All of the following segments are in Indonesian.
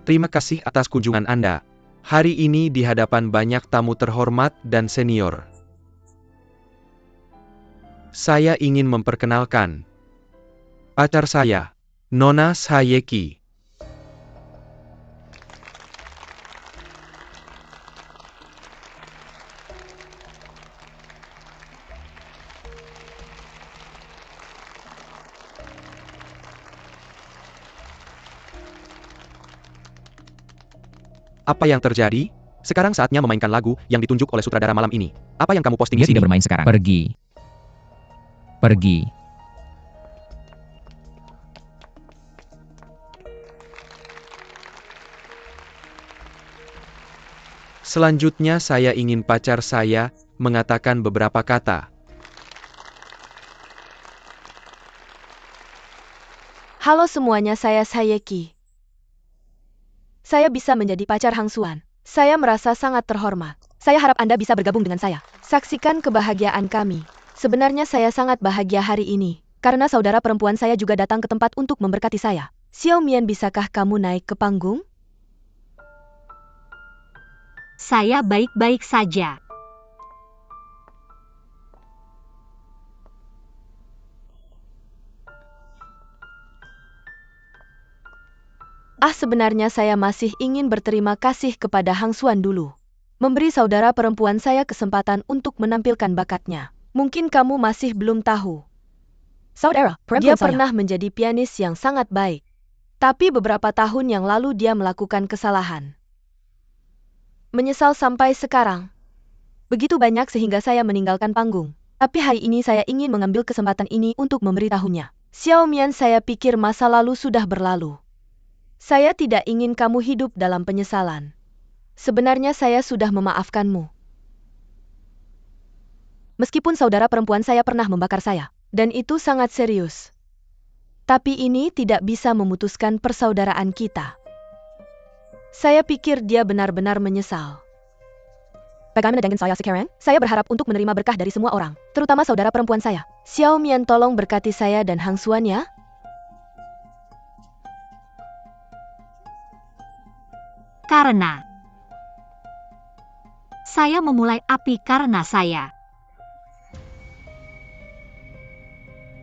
Terima kasih atas kunjungan Anda. Hari ini di hadapan banyak tamu terhormat dan senior. Saya ingin memperkenalkan pacar saya, Nona Sayeki. Apa yang terjadi? Sekarang saatnya memainkan lagu yang ditunjuk oleh sutradara malam ini. Apa yang kamu posting Dia di sini? tidak bermain sekarang. Pergi. Pergi. Selanjutnya saya ingin pacar saya mengatakan beberapa kata. Halo semuanya, saya Sayeki. Saya bisa menjadi pacar Hang Xuan. Saya merasa sangat terhormat. Saya harap Anda bisa bergabung dengan saya. Saksikan kebahagiaan kami. Sebenarnya saya sangat bahagia hari ini, karena saudara perempuan saya juga datang ke tempat untuk memberkati saya. Xiao Mian, bisakah kamu naik ke panggung? Saya baik-baik saja. Sebenarnya saya masih ingin berterima kasih kepada Hang Xuan dulu. Memberi saudara perempuan saya kesempatan untuk menampilkan bakatnya. Mungkin kamu masih belum tahu. Saudara, dia pernah menjadi pianis yang sangat baik. Tapi beberapa tahun yang lalu dia melakukan kesalahan. Menyesal sampai sekarang. Begitu banyak sehingga saya meninggalkan panggung. Tapi hari ini saya ingin mengambil kesempatan ini untuk memberitahunya. Xiao Mian, saya pikir masa lalu sudah berlalu. Saya tidak ingin kamu hidup dalam penyesalan. Sebenarnya saya sudah memaafkanmu. Meskipun saudara perempuan saya pernah membakar saya, dan itu sangat serius. Tapi ini tidak bisa memutuskan persaudaraan kita. Saya pikir dia benar-benar menyesal. Bagaimana dengan saya sekarang? Saya berharap untuk menerima berkah dari semua orang, terutama saudara perempuan saya. Xiao Mian, tolong berkati saya dan Hang Xuan ya. Karena saya memulai api karena saya.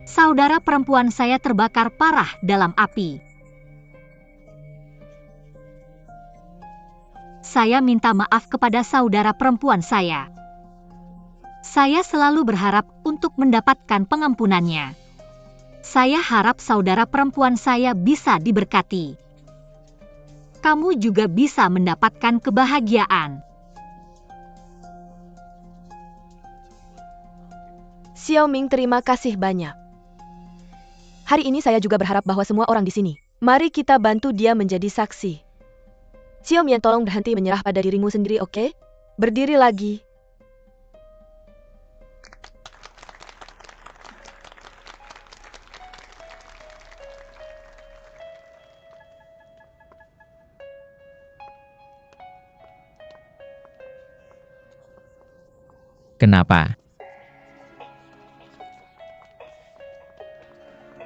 Saudara perempuan saya terbakar parah dalam api. Saya minta maaf kepada saudara perempuan saya. Saya selalu berharap untuk mendapatkan pengampunannya. Saya harap saudara perempuan saya bisa diberkati. Kamu juga bisa mendapatkan kebahagiaan. Xiao Ming, terima kasih banyak. Hari ini saya juga berharap bahwa semua orang di sini. Mari kita bantu dia menjadi saksi. Xiao Mian, tolong berhenti menyerah pada dirimu sendiri, oke? Berdiri lagi. Kenapa?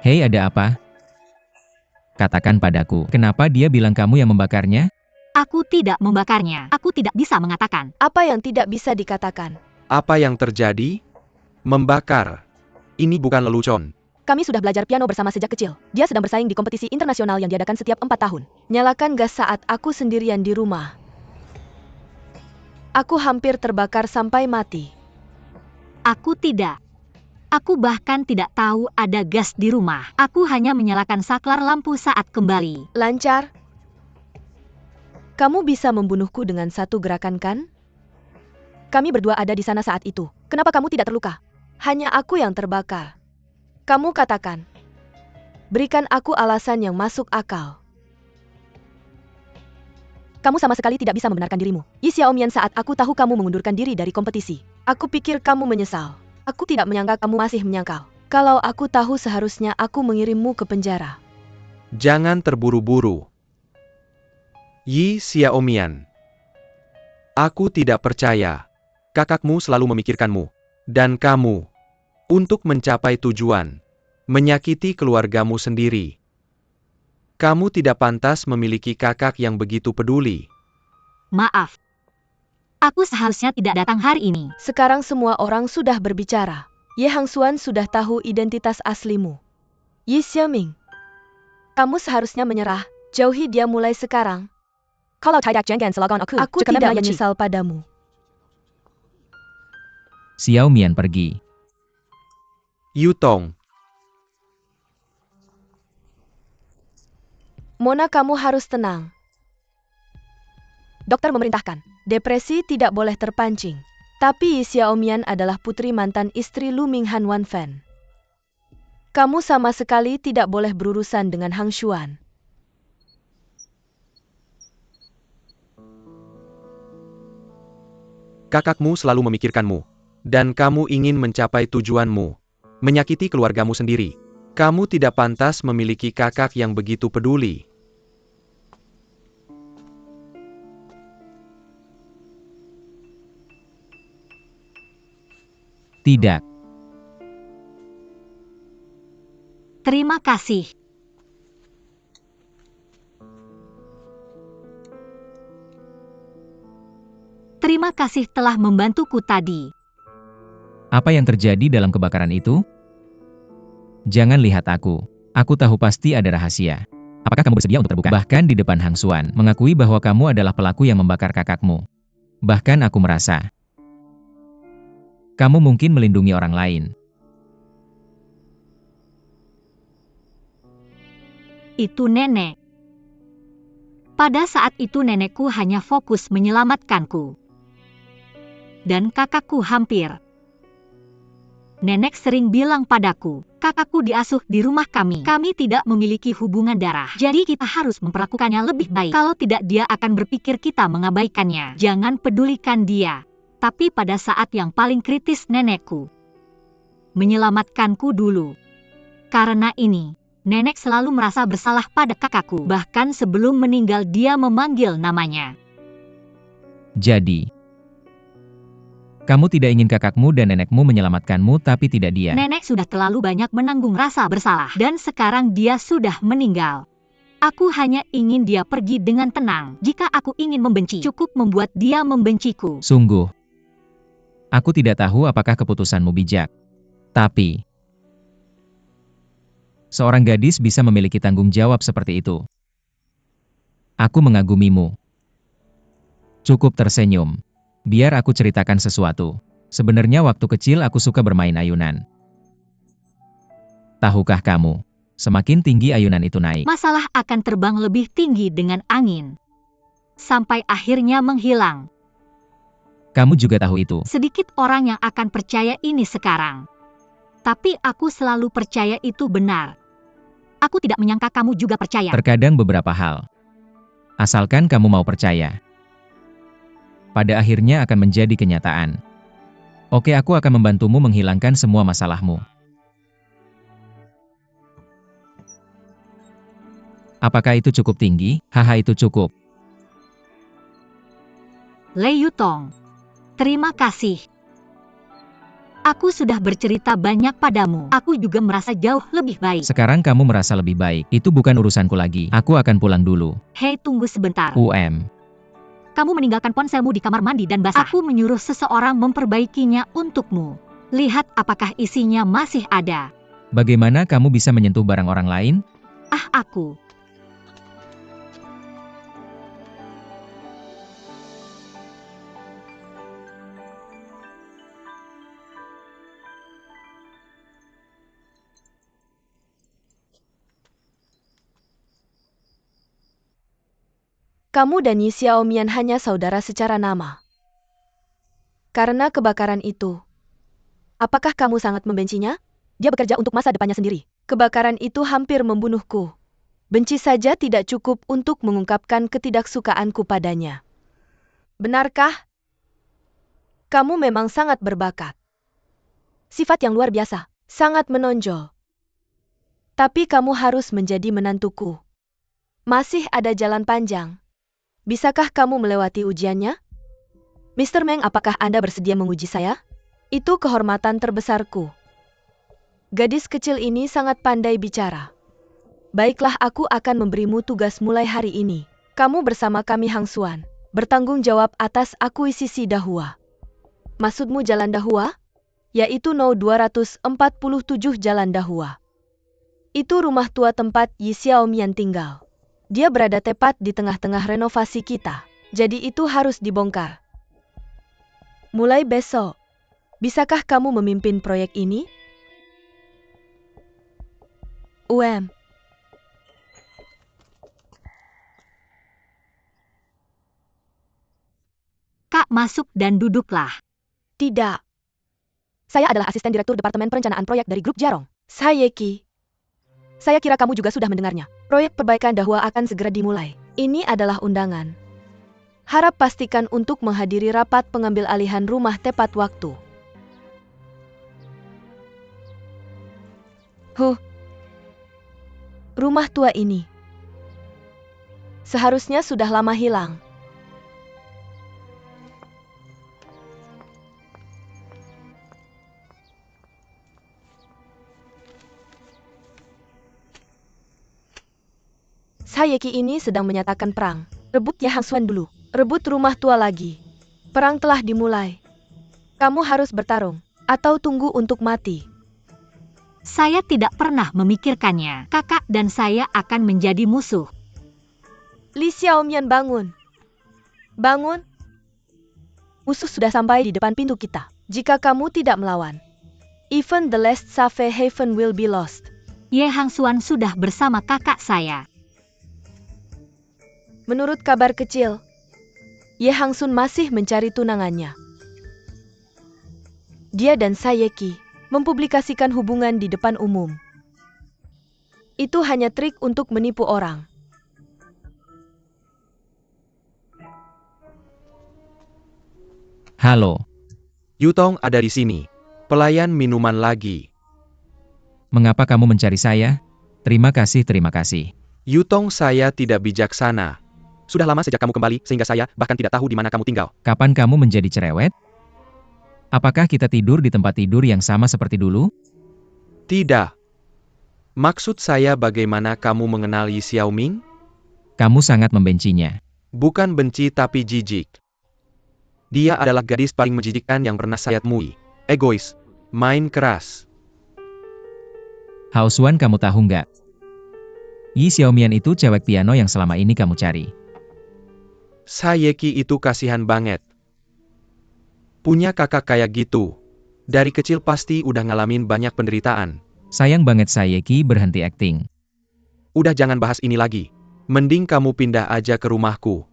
Hei, ada apa? Katakan padaku, kenapa dia bilang kamu yang membakarnya? Aku tidak membakarnya. Aku tidak bisa mengatakan. Apa yang tidak bisa dikatakan? Apa yang terjadi? Membakar. Ini bukan lelucon. Kami sudah belajar piano bersama sejak kecil. Dia sedang bersaing di kompetisi internasional yang diadakan setiap 4 tahun. Nyalakan gas saat aku sendirian di rumah. Aku hampir terbakar sampai mati. Aku tidak. Aku bahkan tidak tahu ada gas di rumah. Aku hanya menyalakan saklar lampu saat kembali. Lancar? Kamu bisa membunuhku dengan satu gerakan, kan? Kami berdua ada di sana saat itu. Kenapa kamu tidak terluka? Hanya aku yang terbakar. Kamu katakan. Berikan aku alasan yang masuk akal. Kamu sama sekali tidak bisa membenarkan dirimu. Yi Xiaomian, saat aku tahu kamu mengundurkan diri dari kompetisi, aku pikir kamu menyesal. Aku tidak menyangka kamu masih menyangkal. Kalau aku tahu, seharusnya aku mengirimmu ke penjara. Jangan terburu-buru. Yi Xiaomian. Aku tidak percaya. Kakakmu selalu memikirkanmu. Dan kamu. Untuk mencapai tujuan. Menyakiti keluargamu sendiri. Kamu tidak pantas memiliki kakak yang begitu peduli. Maaf. Aku seharusnya tidak datang hari ini. Sekarang semua orang sudah berbicara. Ye Hangsuan sudah tahu identitas aslimu. Yi Xiaoming. Kamu seharusnya menyerah. Jauhi dia mulai sekarang. Aku tidak menyesal padamu. Xiao Mian pergi. Yutong. Mona, kamu harus tenang. Dokter memerintahkan, depresi tidak boleh terpancing. Tapi Yi Xiaomian adalah putri mantan istri Lu Minghan Wan Fan. Kamu sama sekali tidak boleh berurusan dengan Hang Xuan. Kakakmu selalu memikirkanmu. Dan kamu ingin mencapai tujuanmu. Menyakiti keluargamu sendiri. Kamu tidak pantas memiliki kakak yang begitu peduli. Tidak. Terima kasih. Terima kasih telah membantuku tadi. Apa yang terjadi dalam kebakaran itu? Jangan lihat aku. Aku tahu pasti ada rahasia. Apakah kamu bersedia untuk terbuka? Bahkan di depan Hang Xuan, mengakui bahwa kamu adalah pelaku yang membakar kakakmu. Bahkan aku merasa kamu mungkin melindungi orang lain. Itu nenek. Pada saat itu nenekku hanya fokus menyelamatkanku. Dan kakakku hampir. Nenek sering bilang padaku, kakakku diasuh di rumah kami. Kami tidak memiliki hubungan darah. Jadi kita harus memperlakukannya lebih baik. Kalau tidak dia akan berpikir kita mengabaikannya. Jangan pedulikan dia. Tapi pada saat yang paling kritis nenekku menyelamatkanku dulu. Karena ini, nenek selalu merasa bersalah pada kakakku. Bahkan sebelum meninggal dia memanggil namanya. Jadi, kamu tidak ingin kakakmu dan nenekmu menyelamatkanmu tapi tidak dia. Nenek sudah terlalu banyak menanggung rasa bersalah. Dan sekarang dia sudah meninggal. Aku hanya ingin dia pergi dengan tenang. Jika aku ingin membenci, cukup membuat dia membenciku. Sungguh. Aku tidak tahu apakah keputusanmu bijak. Tapi, seorang gadis bisa memiliki tanggung jawab seperti itu. Aku mengagumimu. Cukup tersenyum. Biar aku ceritakan sesuatu. Sebenarnya waktu kecil aku suka bermain ayunan. Tahukah kamu, semakin tinggi ayunan itu naik, Masalah akan terbang lebih tinggi dengan angin. Sampai akhirnya menghilang. kamu juga tahu itu. Sedikit orang yang akan percaya ini sekarang. Tapi aku selalu percaya itu benar. Aku tidak menyangka kamu juga percaya. Terkadang beberapa hal. Asalkan kamu mau percaya. Pada akhirnya akan menjadi kenyataan. Oke, aku akan membantumu menghilangkan semua masalahmu. Apakah itu cukup tinggi? Haha, itu cukup. Lei Yutong. Terima kasih. Aku sudah bercerita banyak padamu. Aku juga merasa jauh lebih baik. Sekarang kamu merasa lebih baik. Itu bukan urusanku lagi. Aku akan pulang dulu. Hei, tunggu sebentar. Kamu meninggalkan ponselmu di kamar mandi dan basah. Aku menyuruh seseorang memperbaikinya untukmu. Lihat apakah isinya masih ada. Bagaimana kamu bisa menyentuh barang orang lain? Aku. Kamu dan Yi Xiaomian hanya saudara secara nama. Karena kebakaran itu, apakah kamu sangat membencinya? Dia bekerja untuk masa depannya sendiri. Kebakaran itu hampir membunuhku. Benci saja tidak cukup untuk mengungkapkan ketidaksukaanku padanya. Benarkah? Kamu memang sangat berbakat. Sifat yang luar biasa, sangat menonjol. Tapi kamu harus menjadi menantuku. Masih ada jalan panjang. Bisakah kamu melewati ujiannya? Mr. Meng, apakah Anda bersedia menguji saya? Itu kehormatan terbesarku. Gadis kecil ini sangat pandai bicara. Baiklah, aku akan memberimu tugas mulai hari ini. Kamu bersama kami Hang Xuan, bertanggung jawab atas akuisisi Dahua. Maksudmu Jalan Dahua? Yaitu No 247 Jalan Dahua. Itu rumah tua tempat Yi Xiaomian tinggal. Dia berada tepat di tengah-tengah renovasi kita. Jadi itu harus dibongkar. Mulai besok, bisakah kamu memimpin proyek ini? Kak, masuk dan duduklah. Tidak. Saya adalah asisten direktur Departemen Perencanaan Proyek dari Grup Jarong. Saya Ki. Saya kira kamu juga sudah mendengarnya. Proyek perbaikan Dahua akan segera dimulai. Ini adalah undangan. Harap pastikan untuk menghadiri rapat pengambil alihan rumah tepat waktu. Rumah tua ini seharusnya sudah lama hilang. Sayeki ini sedang menyatakan perang. Rebut ya Hang Xuan dulu. Rebut rumah tua lagi. Perang telah dimulai. Kamu harus bertarung, atau tunggu untuk mati. Saya tidak pernah memikirkannya. Kakak dan saya akan menjadi musuh. Li Xiaomian, bangun. Bangun. Musuh sudah sampai di depan pintu kita. Jika kamu tidak melawan, even the last Safe Haven will be lost. Ye Hang Xuan sudah bersama kakak saya. Menurut kabar kecil, Ye Hang Sun masih mencari tunangannya. Dia dan Sayeki mempublikasikan hubungan di depan umum. Itu hanya trik untuk menipu orang. Halo, Yutong ada di sini. Pelayan minuman lagi. mengapa kamu mencari saya? Terima kasih, terima kasih. Yutong, saya tidak bijaksana. Sudah lama sejak kamu kembali, sehingga saya bahkan tidak tahu di mana kamu tinggal. Kapan kamu menjadi cerewet? Apakah kita tidur di tempat tidur yang sama seperti dulu? Tidak. Maksud saya bagaimana kamu mengenal Yi Xiaoming? Kamu sangat membencinya. Bukan benci tapi jijik. Dia adalah gadis paling menjijikkan yang pernah saya temui. Egois. Main keras. Hao Xuan, kamu tahu nggak? Yi Xiaomian itu cewek piano yang selama ini kamu cari. Sayeki itu kasihan banget. Punya kakak kayak gitu. Dari kecil pasti udah ngalamin banyak penderitaan. Sayang banget Sayeki berhenti akting. Udah jangan bahas ini lagi. Mending kamu pindah aja ke rumahku.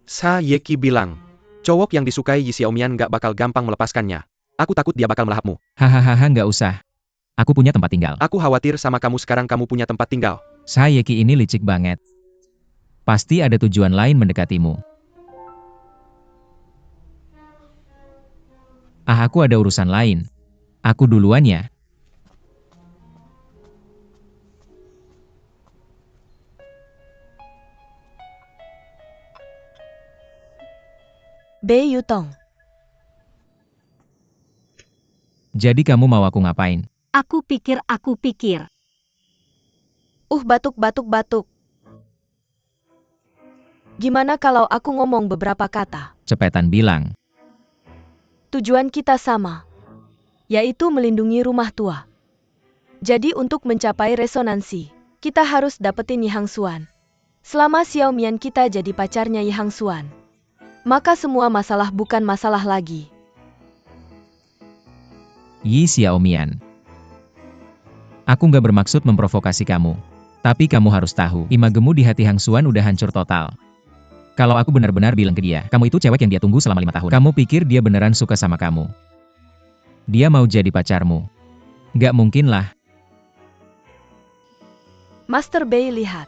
Sayeki bilang, cowok yang disukai Yi Xiaomian gak bakal gampang melepaskannya. Aku takut dia bakal melahapmu. Hahaha, nggak usah. Aku punya tempat tinggal. Aku khawatir sama kamu sekarang kamu punya tempat tinggal. Sayeki ini licik banget. Pasti ada tujuan lain mendekatimu. Aku ada urusan lain. Aku duluan ya. Bei Yutong. Jadi kamu mau aku ngapain? Aku pikir. Batuk. Gimana kalau aku ngomong beberapa kata? Cepetan bilang. Tujuan kita sama, yaitu melindungi rumah tua. Jadi untuk mencapai resonansi, kita harus dapetin Yi Hang Xuan. Selama Xiaomian kita jadi pacarnya Yi Hang Xuan, maka semua masalah bukan masalah lagi. Yi Xiaomian. Aku nggak bermaksud memprovokasi kamu. Tapi kamu harus tahu, imagemu di hati Hang Xuan udah hancur total. Kalau aku benar-benar bilang ke dia, kamu itu cewek yang dia tunggu selama 5 tahun. Kamu pikir dia beneran suka sama kamu? Dia mau jadi pacarmu? Nggak mungkin lah. Master Bei, lihat.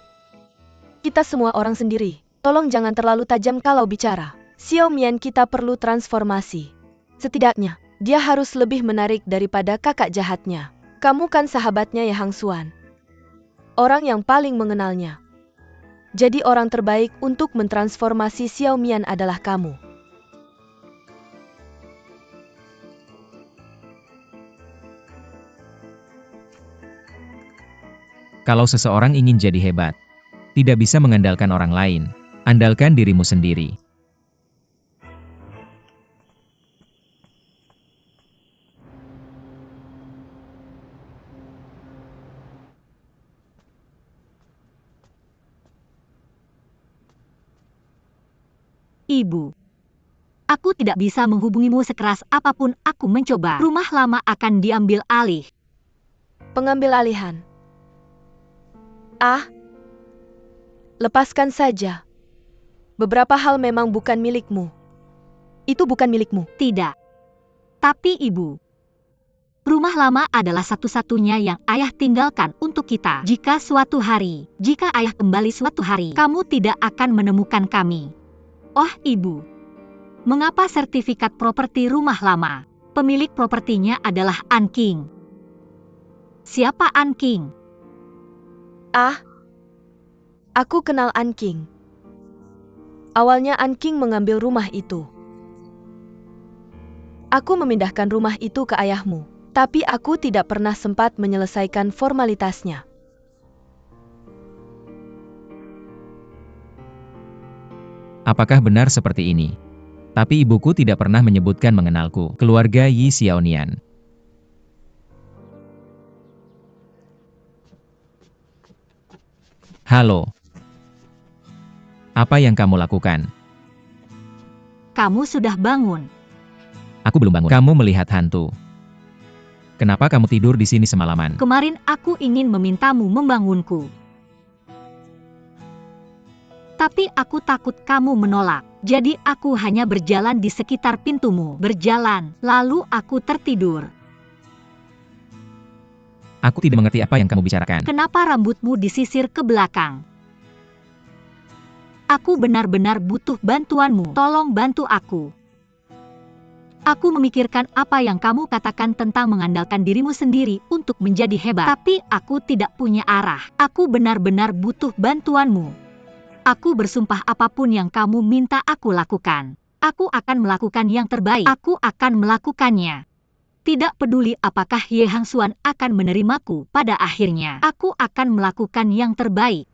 Kita semua orang sendiri. Tolong jangan terlalu tajam kalau bicara. Xiaomian kita perlu transformasi. Setidaknya, dia harus lebih menarik daripada kakak jahatnya. Kamu kan sahabatnya ya Hang Xuan. Orang yang paling mengenalnya. Jadi orang terbaik untuk mentransformasi Xiaomian adalah kamu. Kalau seseorang ingin jadi hebat, tidak bisa mengandalkan orang lain. Andalkan dirimu sendiri. Ibu, aku tidak bisa menghubungimu sekeras apapun aku mencoba. Rumah lama akan diambil alih. Pengambil alihan. Ah, lepaskan saja. Beberapa hal memang bukan milikmu. Itu bukan milikmu. Tidak. Tapi ibu, rumah lama adalah satu-satunya yang ayah tinggalkan untuk kita. Jika ayah kembali suatu hari, kamu tidak akan menemukan kami. Oh ibu, mengapa sertifikat properti rumah lama? Pemilik propertinya adalah An King. Siapa An King? Ah, aku kenal An King. Awalnya An King mengambil rumah itu. Aku memindahkan rumah itu ke ayahmu, tapi aku tidak pernah sempat menyelesaikan formalitasnya. Apakah benar seperti ini? Tapi ibuku tidak pernah menyebutkan mengenalku. Keluarga Yi Xiaonian. Halo. Apa yang kamu lakukan? Kamu sudah bangun. Aku belum bangun. Kamu melihat hantu. Kenapa kamu tidur di sini semalaman? Kemarin aku ingin memintamu membangunku. Tapi aku takut kamu menolak. Jadi aku hanya berjalan di sekitar pintumu. Berjalan, lalu aku tertidur. Aku tidak mengerti apa yang kamu bicarakan. Kenapa rambutmu disisir ke belakang? Aku benar-benar butuh bantuanmu. Tolong bantu aku. Aku memikirkan apa yang kamu katakan tentang mengandalkan dirimu sendiri untuk menjadi hebat. Tapi aku tidak punya arah. Aku benar-benar butuh bantuanmu. Aku bersumpah apapun yang kamu minta aku lakukan. Aku akan melakukan yang terbaik. Aku akan melakukannya. Tidak peduli apakah Ye Hangsuan akan menerimaku pada akhirnya. Aku akan melakukan yang terbaik.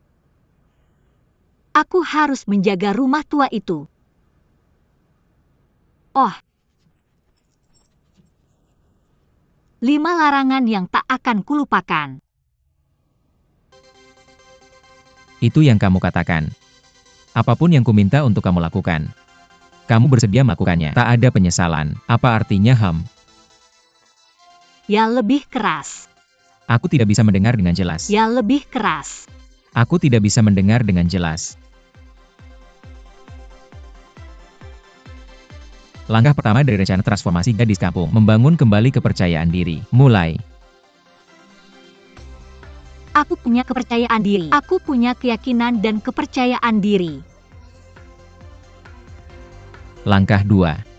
Aku harus menjaga rumah tua itu. Oh. 5 larangan yang tak akan kulupakan. Itu yang kamu katakan. Apapun yang kuminta untuk kamu lakukan. Kamu bersedia melakukannya. Tak ada penyesalan. Apa artinya Ya lebih keras. Aku tidak bisa mendengar dengan jelas. Ya lebih keras. Aku tidak bisa mendengar dengan jelas. Langkah pertama dari rencana transformasi gadis kampung, membangun kembali kepercayaan diri. Mulai. Aku punya kepercayaan diri. Aku punya keyakinan dan kepercayaan diri. Langkah 2.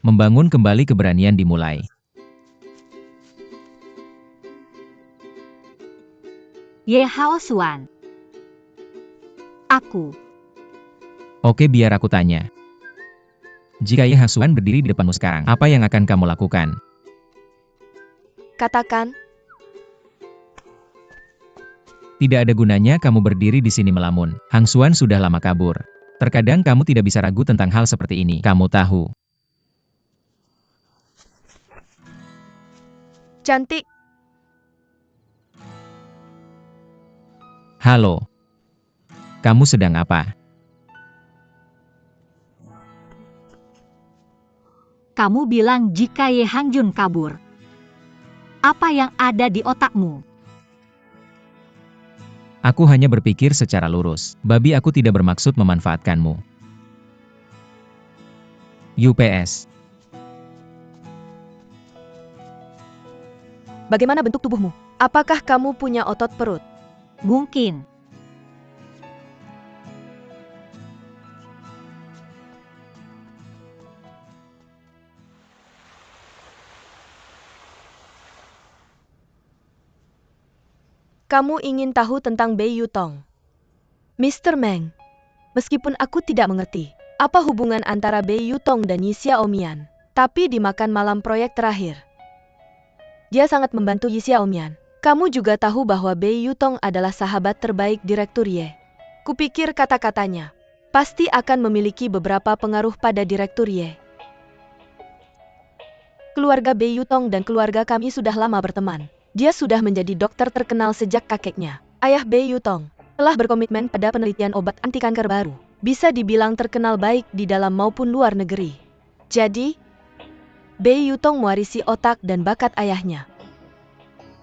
Membangun kembali keberanian dimulai. Ye Hangsuan. Aku. Oke, biar aku tanya. Jika Ye Hangsuan berdiri di depanmu sekarang, apa yang akan kamu lakukan? Katakan, Tidak ada gunanya kamu berdiri di sini melamun. Hangsuan sudah lama kabur. Terkadang kamu tidak bisa ragu tentang hal seperti ini. Kamu tahu. cantik. Halo. Kamu sedang apa? Kamu bilang jika Ye Hangjun kabur. Apa yang ada di otakmu? Aku hanya berpikir secara lurus. Babi, aku tidak bermaksud memanfaatkanmu. UPS. Bagaimana bentuk tubuhmu? Apakah kamu punya otot perut? Mungkin. Kamu ingin tahu tentang Bei Yutong? Mr. Meng, meskipun aku tidak mengerti apa hubungan antara Bei Yutong dan Yi Xiaomian, tapi di makan malam proyek terakhir, dia sangat membantu Yi Xiaomian. Kamu juga tahu bahwa Bei Yutong adalah sahabat terbaik Direktur Ye. Kupikir kata-katanya pasti akan memiliki beberapa pengaruh pada Direktur Ye. Keluarga Bei Yutong dan keluarga kami sudah lama berteman. Dia sudah menjadi dokter terkenal sejak kakeknya. Ayah Bei Yutong telah berkomitmen pada penelitian obat anti kanker baru. Bisa dibilang terkenal baik di dalam maupun luar negeri. Jadi, Bei Yutong mewarisi otak dan bakat ayahnya.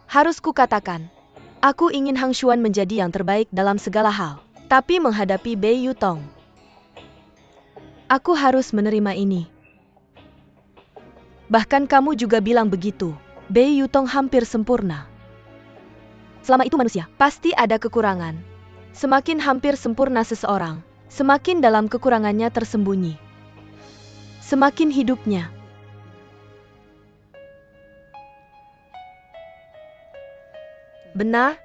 Harus kukatakan, aku ingin Hang Xuan menjadi yang terbaik dalam segala hal. Tapi menghadapi Bei Yutong, aku harus menerima ini. Bahkan kamu juga bilang begitu. Bei Yutong hampir sempurna. Selama itu manusia pasti ada kekurangan. Semakin hampir sempurna seseorang, semakin dalam kekurangannya tersembunyi. Semakin hidupnya. Benar?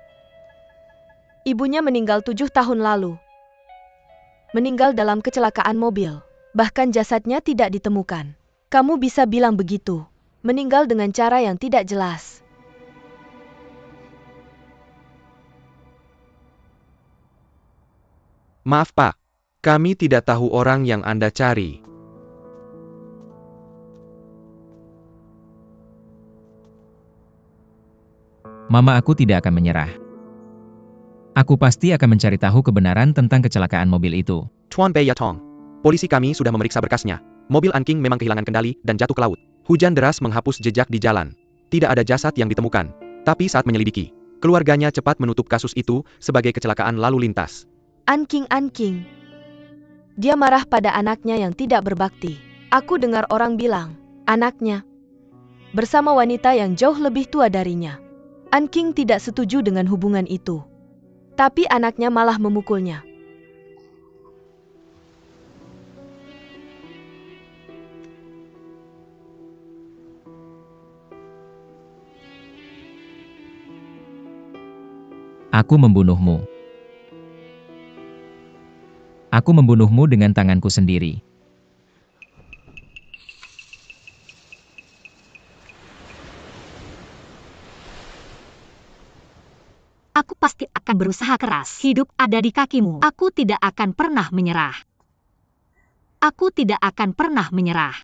Ibunya meninggal 7 tahun lalu. Meninggal dalam kecelakaan mobil. Bahkan jasadnya tidak ditemukan. Kamu bisa bilang begitu. Meninggal dengan cara yang tidak jelas. Maaf Pak, kami tidak tahu orang yang Anda cari. Mama aku tidak akan menyerah. Aku pasti akan mencari tahu kebenaran tentang kecelakaan mobil itu. Tuan Bei Yatong, polisi kami sudah memeriksa berkasnya. Mobil Anking memang kehilangan kendali dan jatuh ke laut. Hujan deras menghapus jejak di jalan. Tidak ada jasad yang ditemukan. Tapi saat menyelidiki, keluarganya cepat menutup kasus itu sebagai kecelakaan lalu lintas. Anking. Dia marah pada anaknya yang tidak berbakti. Aku dengar orang bilang, anaknya bersama wanita yang jauh lebih tua darinya. Anking tidak setuju dengan hubungan itu. Tapi anaknya malah memukulnya. Aku membunuhmu. Aku membunuhmu dengan tanganku sendiri. Aku pasti akan berusaha keras. Hidup ada di kakimu. Aku tidak akan pernah menyerah. Aku tidak akan pernah menyerah.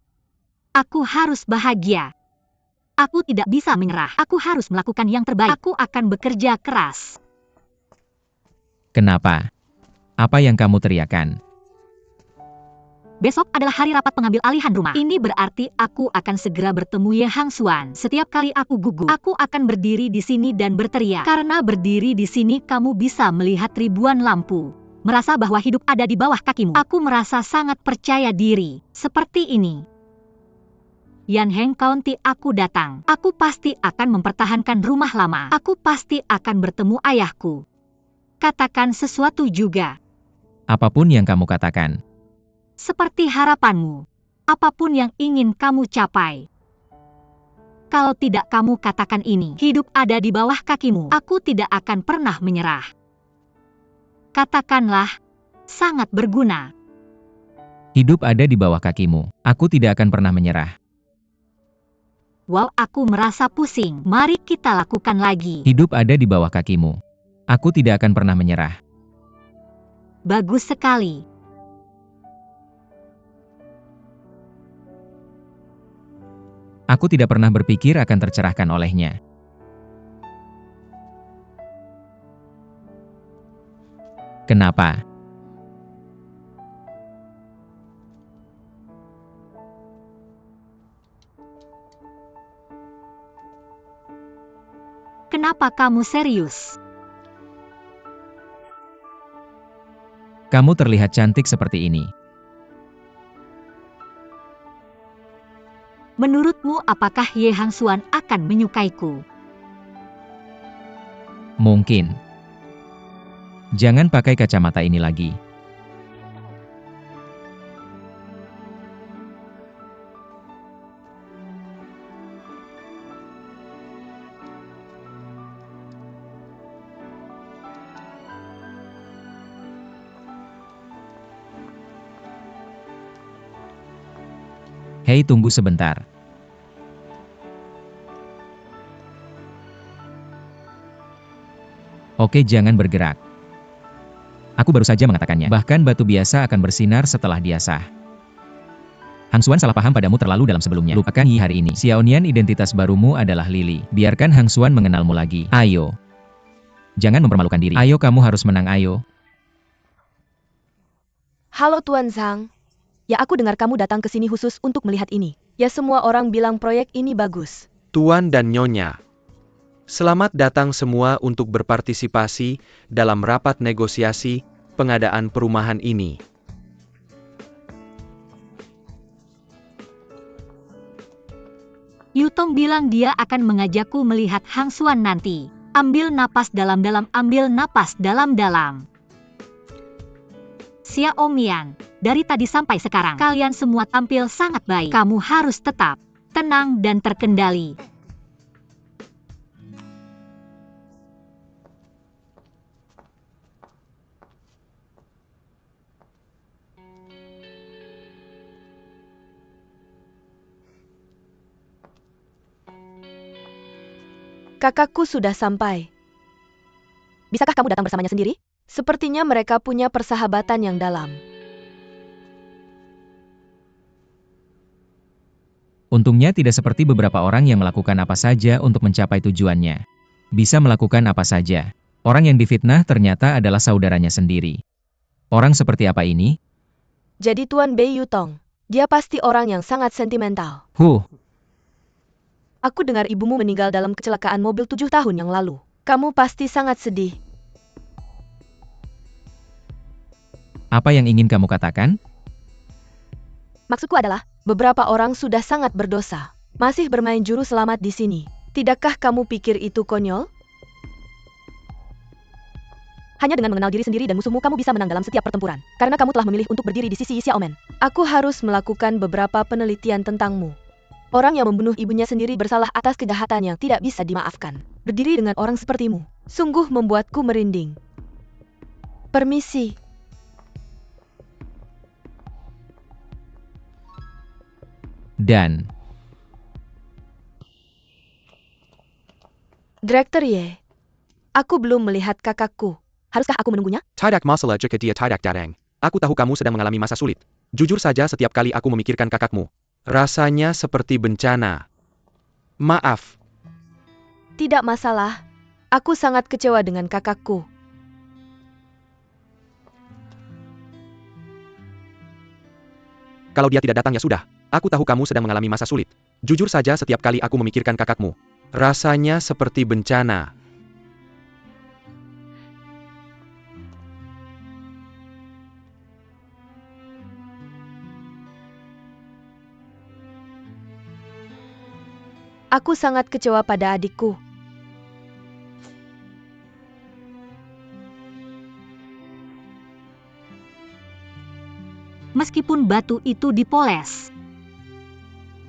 Aku harus bahagia. Aku tidak bisa menyerah. Aku harus melakukan yang terbaik. Aku akan bekerja keras. Kenapa? Apa yang kamu teriakan? Besok adalah hari rapat pengambil alihan rumah. Ini berarti aku akan segera bertemu Ye Hang Xuan. Setiap kali aku gugup, aku akan berdiri di sini dan berteriak. Karena berdiri di sini kamu bisa melihat ribuan lampu. Merasa bahwa hidup ada di bawah kakimu. Aku merasa sangat percaya diri. Seperti ini. Yanheng County aku datang. Aku pasti akan mempertahankan rumah lama. Aku pasti akan bertemu ayahku. Katakan sesuatu juga. Apapun yang kamu katakan. Seperti harapanmu. Apapun yang ingin kamu capai. Kalau tidak kamu katakan ini, hidup ada di bawah kakimu. Aku tidak akan pernah menyerah. Katakanlah, sangat berguna. Hidup ada di bawah kakimu. Aku tidak akan pernah menyerah. Wow, aku merasa pusing. Mari kita lakukan lagi. Hidup ada di bawah kakimu. Aku tidak akan pernah menyerah. Bagus sekali. Aku tidak pernah berpikir akan tercerahkan olehnya. Kenapa? Kenapa kamu serius? Kamu terlihat cantik seperti ini. Menurutmu apakah Ye Hang Xuan akan menyukaiku? Mungkin. Jangan pakai kacamata ini lagi. Hei, tunggu sebentar. Oke, jangan bergerak. Aku baru saja mengatakannya. Bahkan batu biasa akan bersinar setelah dia sah. Hang Xuan salah paham padamu terlalu dalam sebelumnya. Lupakan Yi hari ini. Xiaonian, identitas barumu adalah Lily. Biarkan Hang Xuan mengenalmu lagi. Ayo. Jangan mempermalukan diri. Ayo, kamu harus menang, ayo. Halo Tuan Zhang. Ya, aku dengar kamu datang ke sini khusus untuk melihat ini. Ya, semua orang bilang proyek ini bagus. Tuan dan Nyonya, selamat datang semua untuk berpartisipasi dalam rapat negosiasi pengadaan perumahan ini. Yutong bilang dia akan mengajakku melihat Hang Xuan nanti. Ambil napas dalam-dalam, ambil napas dalam-dalam. Xiaomian, dari tadi sampai sekarang, kalian semua tampil sangat baik. Kamu harus tetap tenang dan terkendali. Kakakku sudah sampai. Bisakah kamu datang bersamanya sendiri? Sepertinya mereka punya persahabatan yang dalam. Untungnya tidak seperti beberapa orang yang melakukan apa saja untuk mencapai tujuannya. Bisa melakukan apa saja. Orang yang difitnah ternyata adalah saudaranya sendiri. Orang seperti apa ini? Jadi Tuan Bei Yutong, dia pasti orang yang sangat sentimental. Aku dengar ibumu meninggal dalam kecelakaan mobil 7 tahun yang lalu. Kamu pasti sangat sedih. Apa yang ingin kamu katakan? Maksudku adalah, beberapa orang sudah sangat berdosa. Masih bermain juru selamat di sini. Tidakkah kamu pikir itu konyol? Hanya dengan mengenal diri sendiri dan musuhmu kamu bisa menang dalam setiap pertempuran. Karena kamu telah memilih untuk berdiri di sisi Xiaomen. Aku harus melakukan beberapa penelitian tentangmu. Orang yang membunuh ibunya sendiri bersalah atas kejahatan yang tidak bisa dimaafkan. Berdiri dengan orang sepertimu, sungguh membuatku merinding. Permisi. Dan Direktur Ye, aku belum melihat kakakku. Haruskah aku menunggunya? Tidak masalah jika dia tidak datang. Aku tahu kamu sedang mengalami masa sulit. Jujur saja setiap kali aku memikirkan kakakmu, rasanya seperti bencana. Maaf. Tidak masalah. Aku sangat kecewa dengan kakakku. Kalau dia tidak datang ya sudah. Aku tahu kamu sedang mengalami masa sulit. Jujur saja setiap kali aku memikirkan kakakmu, rasanya seperti bencana. Aku sangat kecewa pada adikku. Meskipun batu itu dipoles,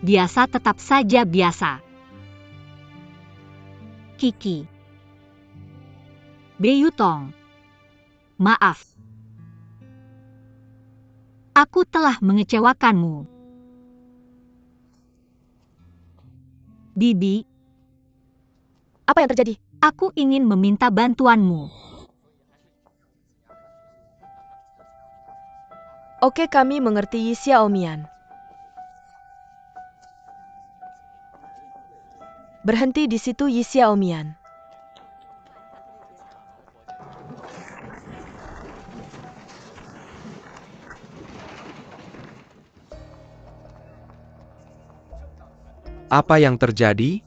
biasa tetap saja biasa. Kiki. Bei Yutong. Maaf. Aku telah mengecewakanmu. Bibi. Apa yang terjadi? Aku ingin meminta bantuanmu. Oke, kami mengerti Yi Xiaomian. Berhenti di situ Yi Xiaomian. Apa yang terjadi?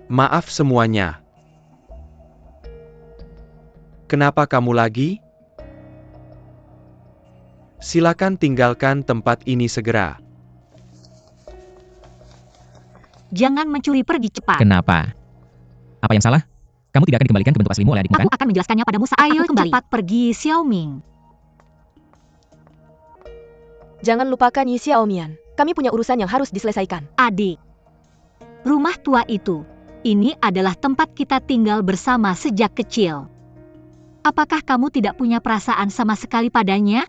Maaf semuanya. Kenapa kamu lagi? Silakan tinggalkan tempat ini segera. Jangan mencuri, pergi cepat. kenapa? Apa yang salah? Kamu tidak akan dikembalikan ke bentuk aslimu oleh adikmu, kan? Aku akan menjelaskannya padamu saat aku kembali. Cepat pergi, Xiaoming. Jangan lupakan Yi Xiaomian. Kami punya urusan yang harus diselesaikan. Adik. Rumah tua itu. Ini adalah tempat kita tinggal bersama sejak kecil. Apakah kamu tidak punya perasaan sama sekali padanya?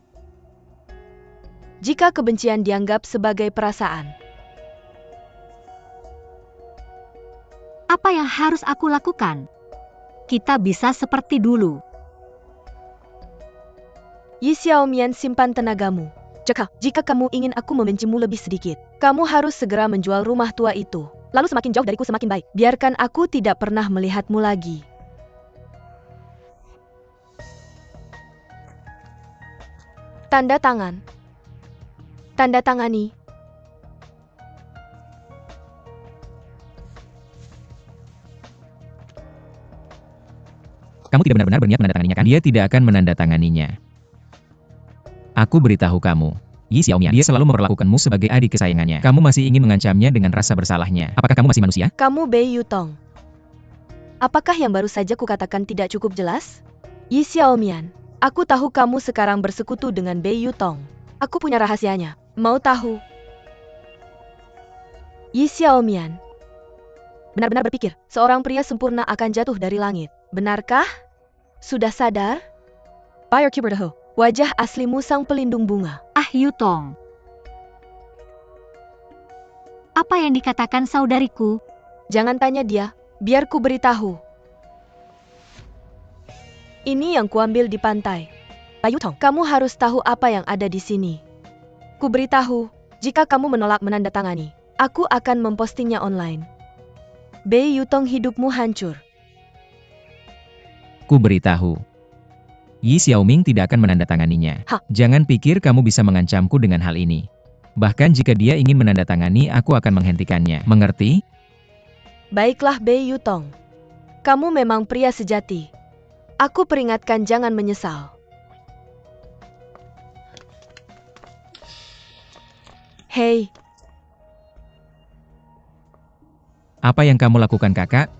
jika kebencian dianggap sebagai perasaan. Apa yang harus aku lakukan? Kita bisa seperti dulu. Yi Xiaomian, simpan tenagamu. Jika kamu ingin aku membencimu lebih sedikit, kamu harus segera menjual rumah tua itu. Lalu semakin jauh dariku semakin baik. Biarkan aku tidak pernah melihatmu lagi. Tanda tangan. Tanda tangani. Kamu tidak benar-benar berniat menandatanganinya kan? Dia tidak akan menandatanganinya. Aku beritahu kamu, Yi Xiaomian, dia selalu memperlakukanmu sebagai adik kesayangannya. Kamu masih ingin mengancamnya dengan rasa bersalahnya. Apakah kamu masih manusia? Kamu Bei Yutong. Apakah yang baru saja kukatakan tidak cukup jelas? Yi Xiaomian, aku tahu kamu sekarang bersekutu dengan Bei Yutong. Aku punya rahasianya. Mau tahu? Yi Xiaomian, benar-benar berpikir seorang pria sempurna akan jatuh dari langit. Benarkah? Sudah sadar? Buyer Cuberdaho, wajah aslimu sang pelindung bunga. Ah, Yutong. Apa yang dikatakan saudariku? Jangan tanya dia, biar ku beritahu. Ini yang kuambil di pantai. Bayu Tong, kamu harus tahu apa yang ada di sini. Ku beritahu, jika kamu menolak menandatangani, aku akan mempostingnya online. Bei Yutong, hidupmu hancur. Ku beritahu. Yi Xiaoming tidak akan menandatanganinya. Jangan pikir kamu bisa mengancamku dengan hal ini. Bahkan jika dia ingin menandatangani, aku akan menghentikannya. Mengerti? Baiklah Bei Yutong. Kamu memang pria sejati. Aku peringatkan, jangan menyesal. Hei, Apa yang kamu lakukan, kakak?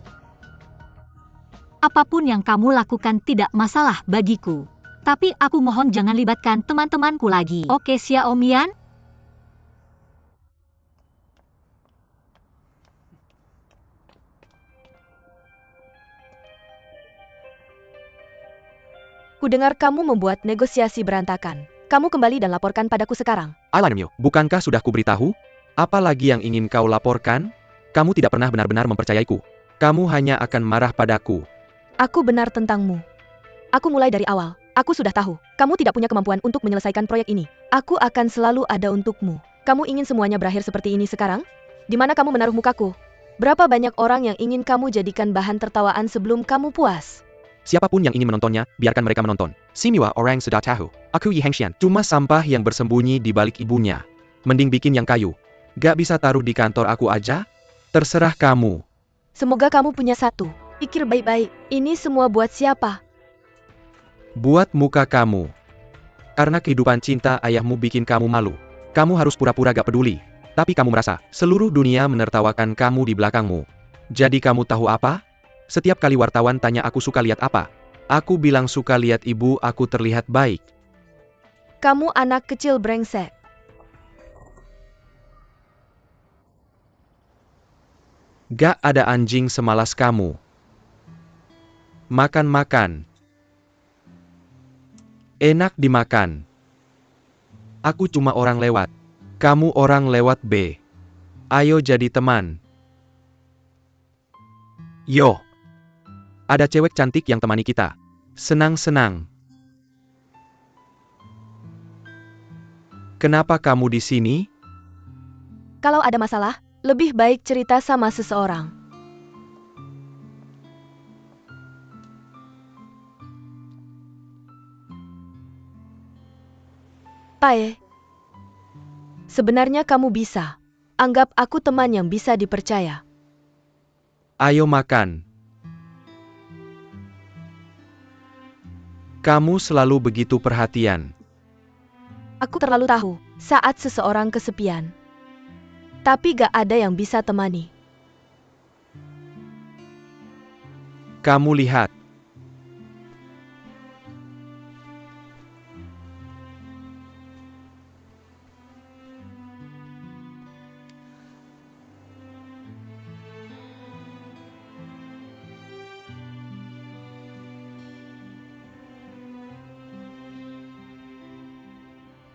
Apapun yang kamu lakukan tidak masalah bagiku. Tapi aku mohon jangan libatkan teman-temanku lagi. Oke, Xiaomian? kudengar kamu membuat negosiasi berantakan. Kamu kembali dan laporkan padaku sekarang. Eyelinermu, bukankah sudah kuberitahu? Apa lagi yang ingin kau laporkan? Kamu tidak pernah benar-benar mempercayaiku. Kamu hanya akan marah padaku. Aku benar tentangmu. Aku mulai dari awal. Aku sudah tahu, kamu tidak punya kemampuan untuk menyelesaikan proyek ini. Aku akan selalu ada untukmu. Kamu ingin semuanya berakhir seperti ini sekarang? Di mana kamu menaruh mukaku? Berapa banyak orang yang ingin kamu jadikan bahan tertawaan sebelum kamu puas? Siapapun yang ingin menontonnya, biarkan mereka menonton. Simiwa orang sudah tahu. Aku Yi Hengxian, cuma sampah yang bersembunyi di balik ibunya. Mending bikin yang kayu. Gak bisa taruh di kantor aku aja? Terserah kamu. Semoga kamu punya satu. Pikir baik-baik, ini semua buat siapa? Buat muka kamu. Karena kehidupan cinta ayahmu bikin kamu malu. Kamu harus pura-pura gak peduli. Tapi kamu merasa, seluruh dunia menertawakan kamu di belakangmu. Jadi kamu tahu apa? Setiap kali wartawan tanya aku suka lihat apa? Aku bilang suka lihat ibu aku terlihat baik. Kamu anak kecil brengsek. Gak ada anjing semalas kamu. Makan-makan. Enak dimakan. Aku cuma orang lewat. Kamu orang lewat B. Ayo jadi teman. Yo. Ada cewek cantik yang temani kita. Senang-senang. Kenapa kamu di sini? Kalau ada masalah, lebih baik cerita sama seseorang. Pae, sebenarnya kamu bisa. Anggap aku teman yang bisa dipercaya. Ayo makan. Kamu selalu begitu perhatian. Aku terlalu tahu saat seseorang kesepian. Tapi gak ada yang bisa temani. Kamu lihat.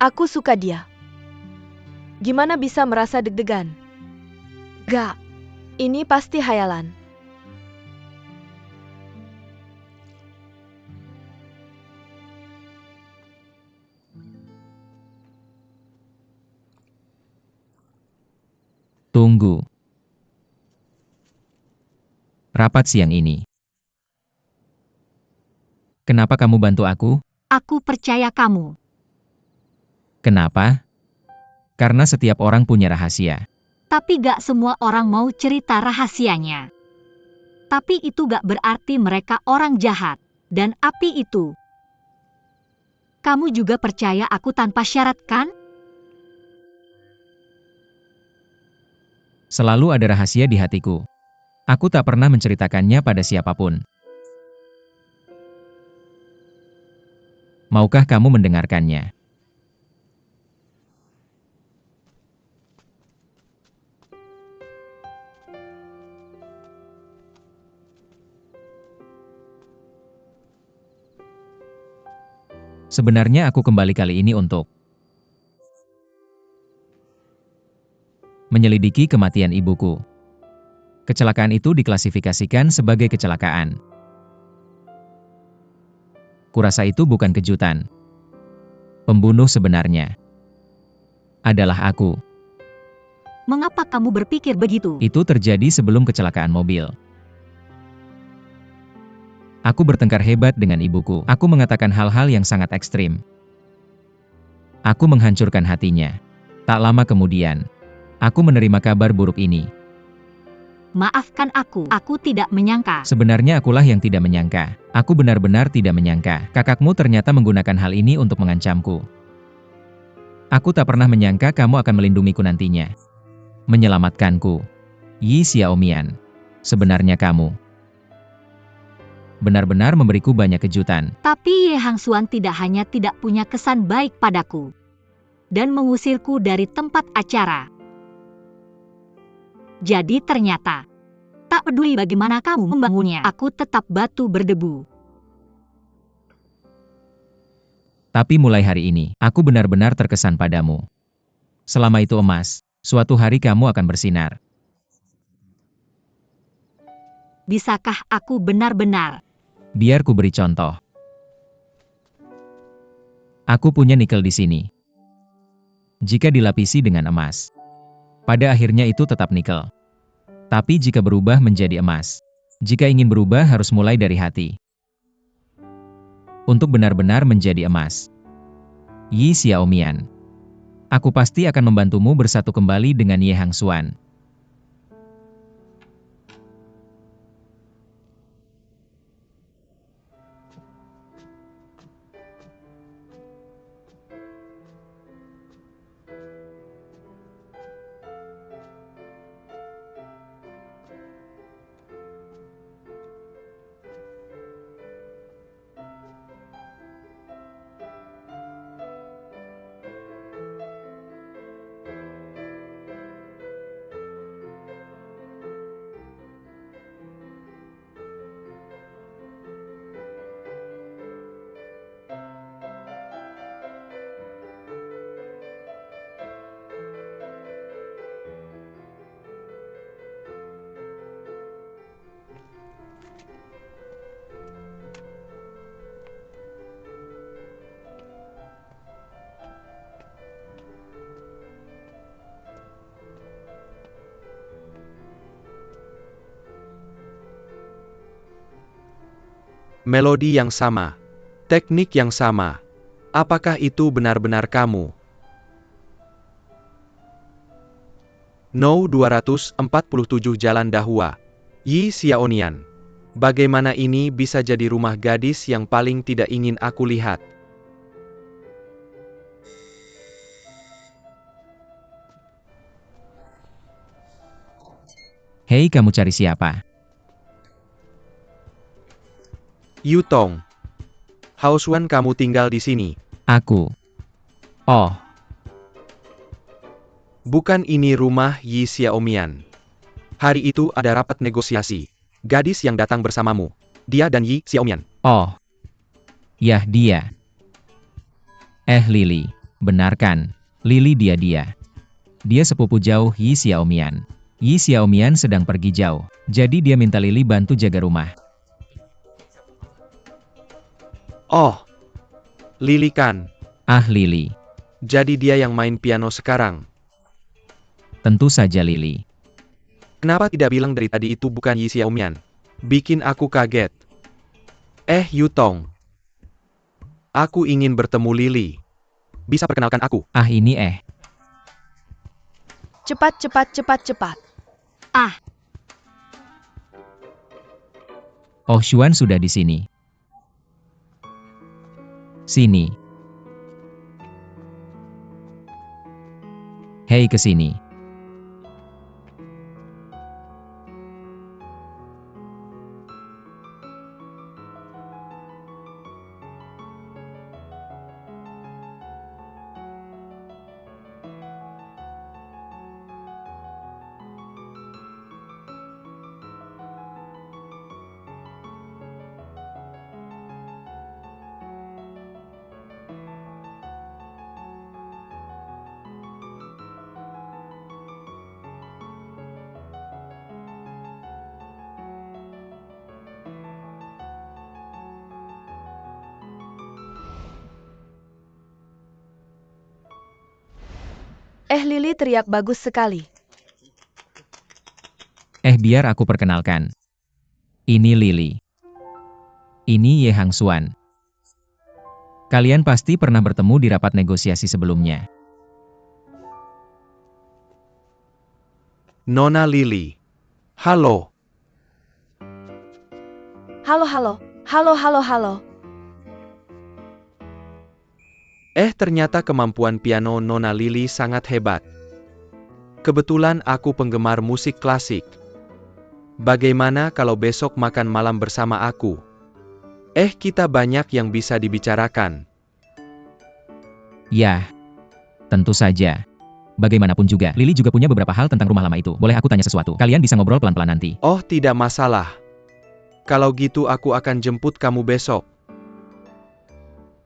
Aku suka dia. Gimana bisa merasa deg-degan? Gak, ini pasti hayalan. Tunggu. Rapat siang ini. Kenapa kamu bantu aku? Aku percaya kamu. Kenapa? Karena setiap orang punya rahasia. Tapi gak semua orang mau cerita rahasianya. Tapi itu gak berarti mereka orang jahat. Dan api itu. Kamu juga percaya aku tanpa syarat kan? Selalu ada rahasia di hatiku. Aku tak pernah menceritakannya pada siapapun. Maukah kamu mendengarkannya? Sebenarnya aku kembali kali ini untuk menyelidiki kematian ibuku. Kecelakaan itu diklasifikasikan sebagai kecelakaan. Kurasa itu bukan kejutan. Pembunuh sebenarnya adalah aku. Mengapa kamu berpikir begitu? Itu terjadi sebelum kecelakaan mobil. Aku bertengkar hebat dengan ibuku. Aku mengatakan hal-hal yang sangat ekstrim. Aku menghancurkan hatinya. Tak lama kemudian, aku menerima kabar buruk ini. Maafkan aku tidak menyangka. Sebenarnya akulah yang tidak menyangka. Aku benar-benar tidak menyangka. Kakakmu ternyata menggunakan hal ini untuk mengancamku. Aku tak pernah menyangka kamu akan melindungiku nantinya. Menyelamatkanku. Yi Xiaomian. Sebenarnya kamu benar-benar memberiku banyak kejutan. Tapi Ye Hangxuan tidak hanya tidak punya kesan baik padaku. Dan mengusirku dari tempat acara. Jadi ternyata, tak peduli bagaimana kamu membangunnya, aku tetap batu berdebu. Tapi mulai hari ini, aku benar-benar terkesan padamu. Selama itu emas, suatu hari kamu akan bersinar. Bisakah aku benar-benar? Biar ku beri contoh. Aku punya nikel di sini. Jika dilapisi dengan emas, pada akhirnya itu tetap nikel. Tapi jika berubah menjadi emas, jika ingin berubah harus mulai dari hati. Untuk benar-benar menjadi emas. Yi Xiaomian. Aku pasti akan membantumu bersatu kembali dengan Ye Hangxuan. Melodi yang sama. Teknik yang sama. Apakah itu benar-benar kamu? No 247 Jalan Dahua. Yi Xiaomian. Bagaimana ini bisa jadi rumah gadis yang paling tidak ingin aku lihat? Hei, kamu cari siapa? Yutong. Hangxuan, kamu tinggal di sini. Aku. Oh, Bukan, ini rumah Yi Xiaomian. Hari itu ada rapat negosiasi. Gadis yang datang bersamamu. Dia dan Yi Xiaomian. oh. Yah, dia. Lily. Benar kan? Lily dia. Dia sepupu jauh Yi Xiaomian. Yi Xiaomian sedang pergi jauh, jadi dia minta Lily bantu jaga rumah. Oh, Lily kan. Ah Lily, Jadi dia yang main piano sekarang. tentu saja Lily. Kenapa tidak bilang dari tadi itu bukan Yi Xiaomian? Bikin aku kaget. Yutong. Aku ingin bertemu Lily. Bisa perkenalkan aku? Ah ini Cepat, cepat, cepat, cepat. Ah, Oh Xuan sudah di sini. Sini. Hei ke sini. Lily teriak bagus sekali. Biar aku perkenalkan. Ini Lily. Ini Ye Hang Xuan. Kalian pasti pernah bertemu di rapat negosiasi sebelumnya. Nona Lily. Halo. Halo, halo. Halo, halo, halo. Ternyata kemampuan piano Nona Lily sangat hebat. Kebetulan aku penggemar musik klasik. Bagaimana kalau besok makan malam bersama aku? Kita banyak yang bisa dibicarakan. Ya, tentu saja. Bagaimanapun juga, Lily juga punya beberapa hal tentang rumah lama itu. Boleh aku tanya sesuatu? Kalian bisa ngobrol pelan-pelan nanti. Oh, tidak masalah. Kalau gitu aku akan jemput kamu besok.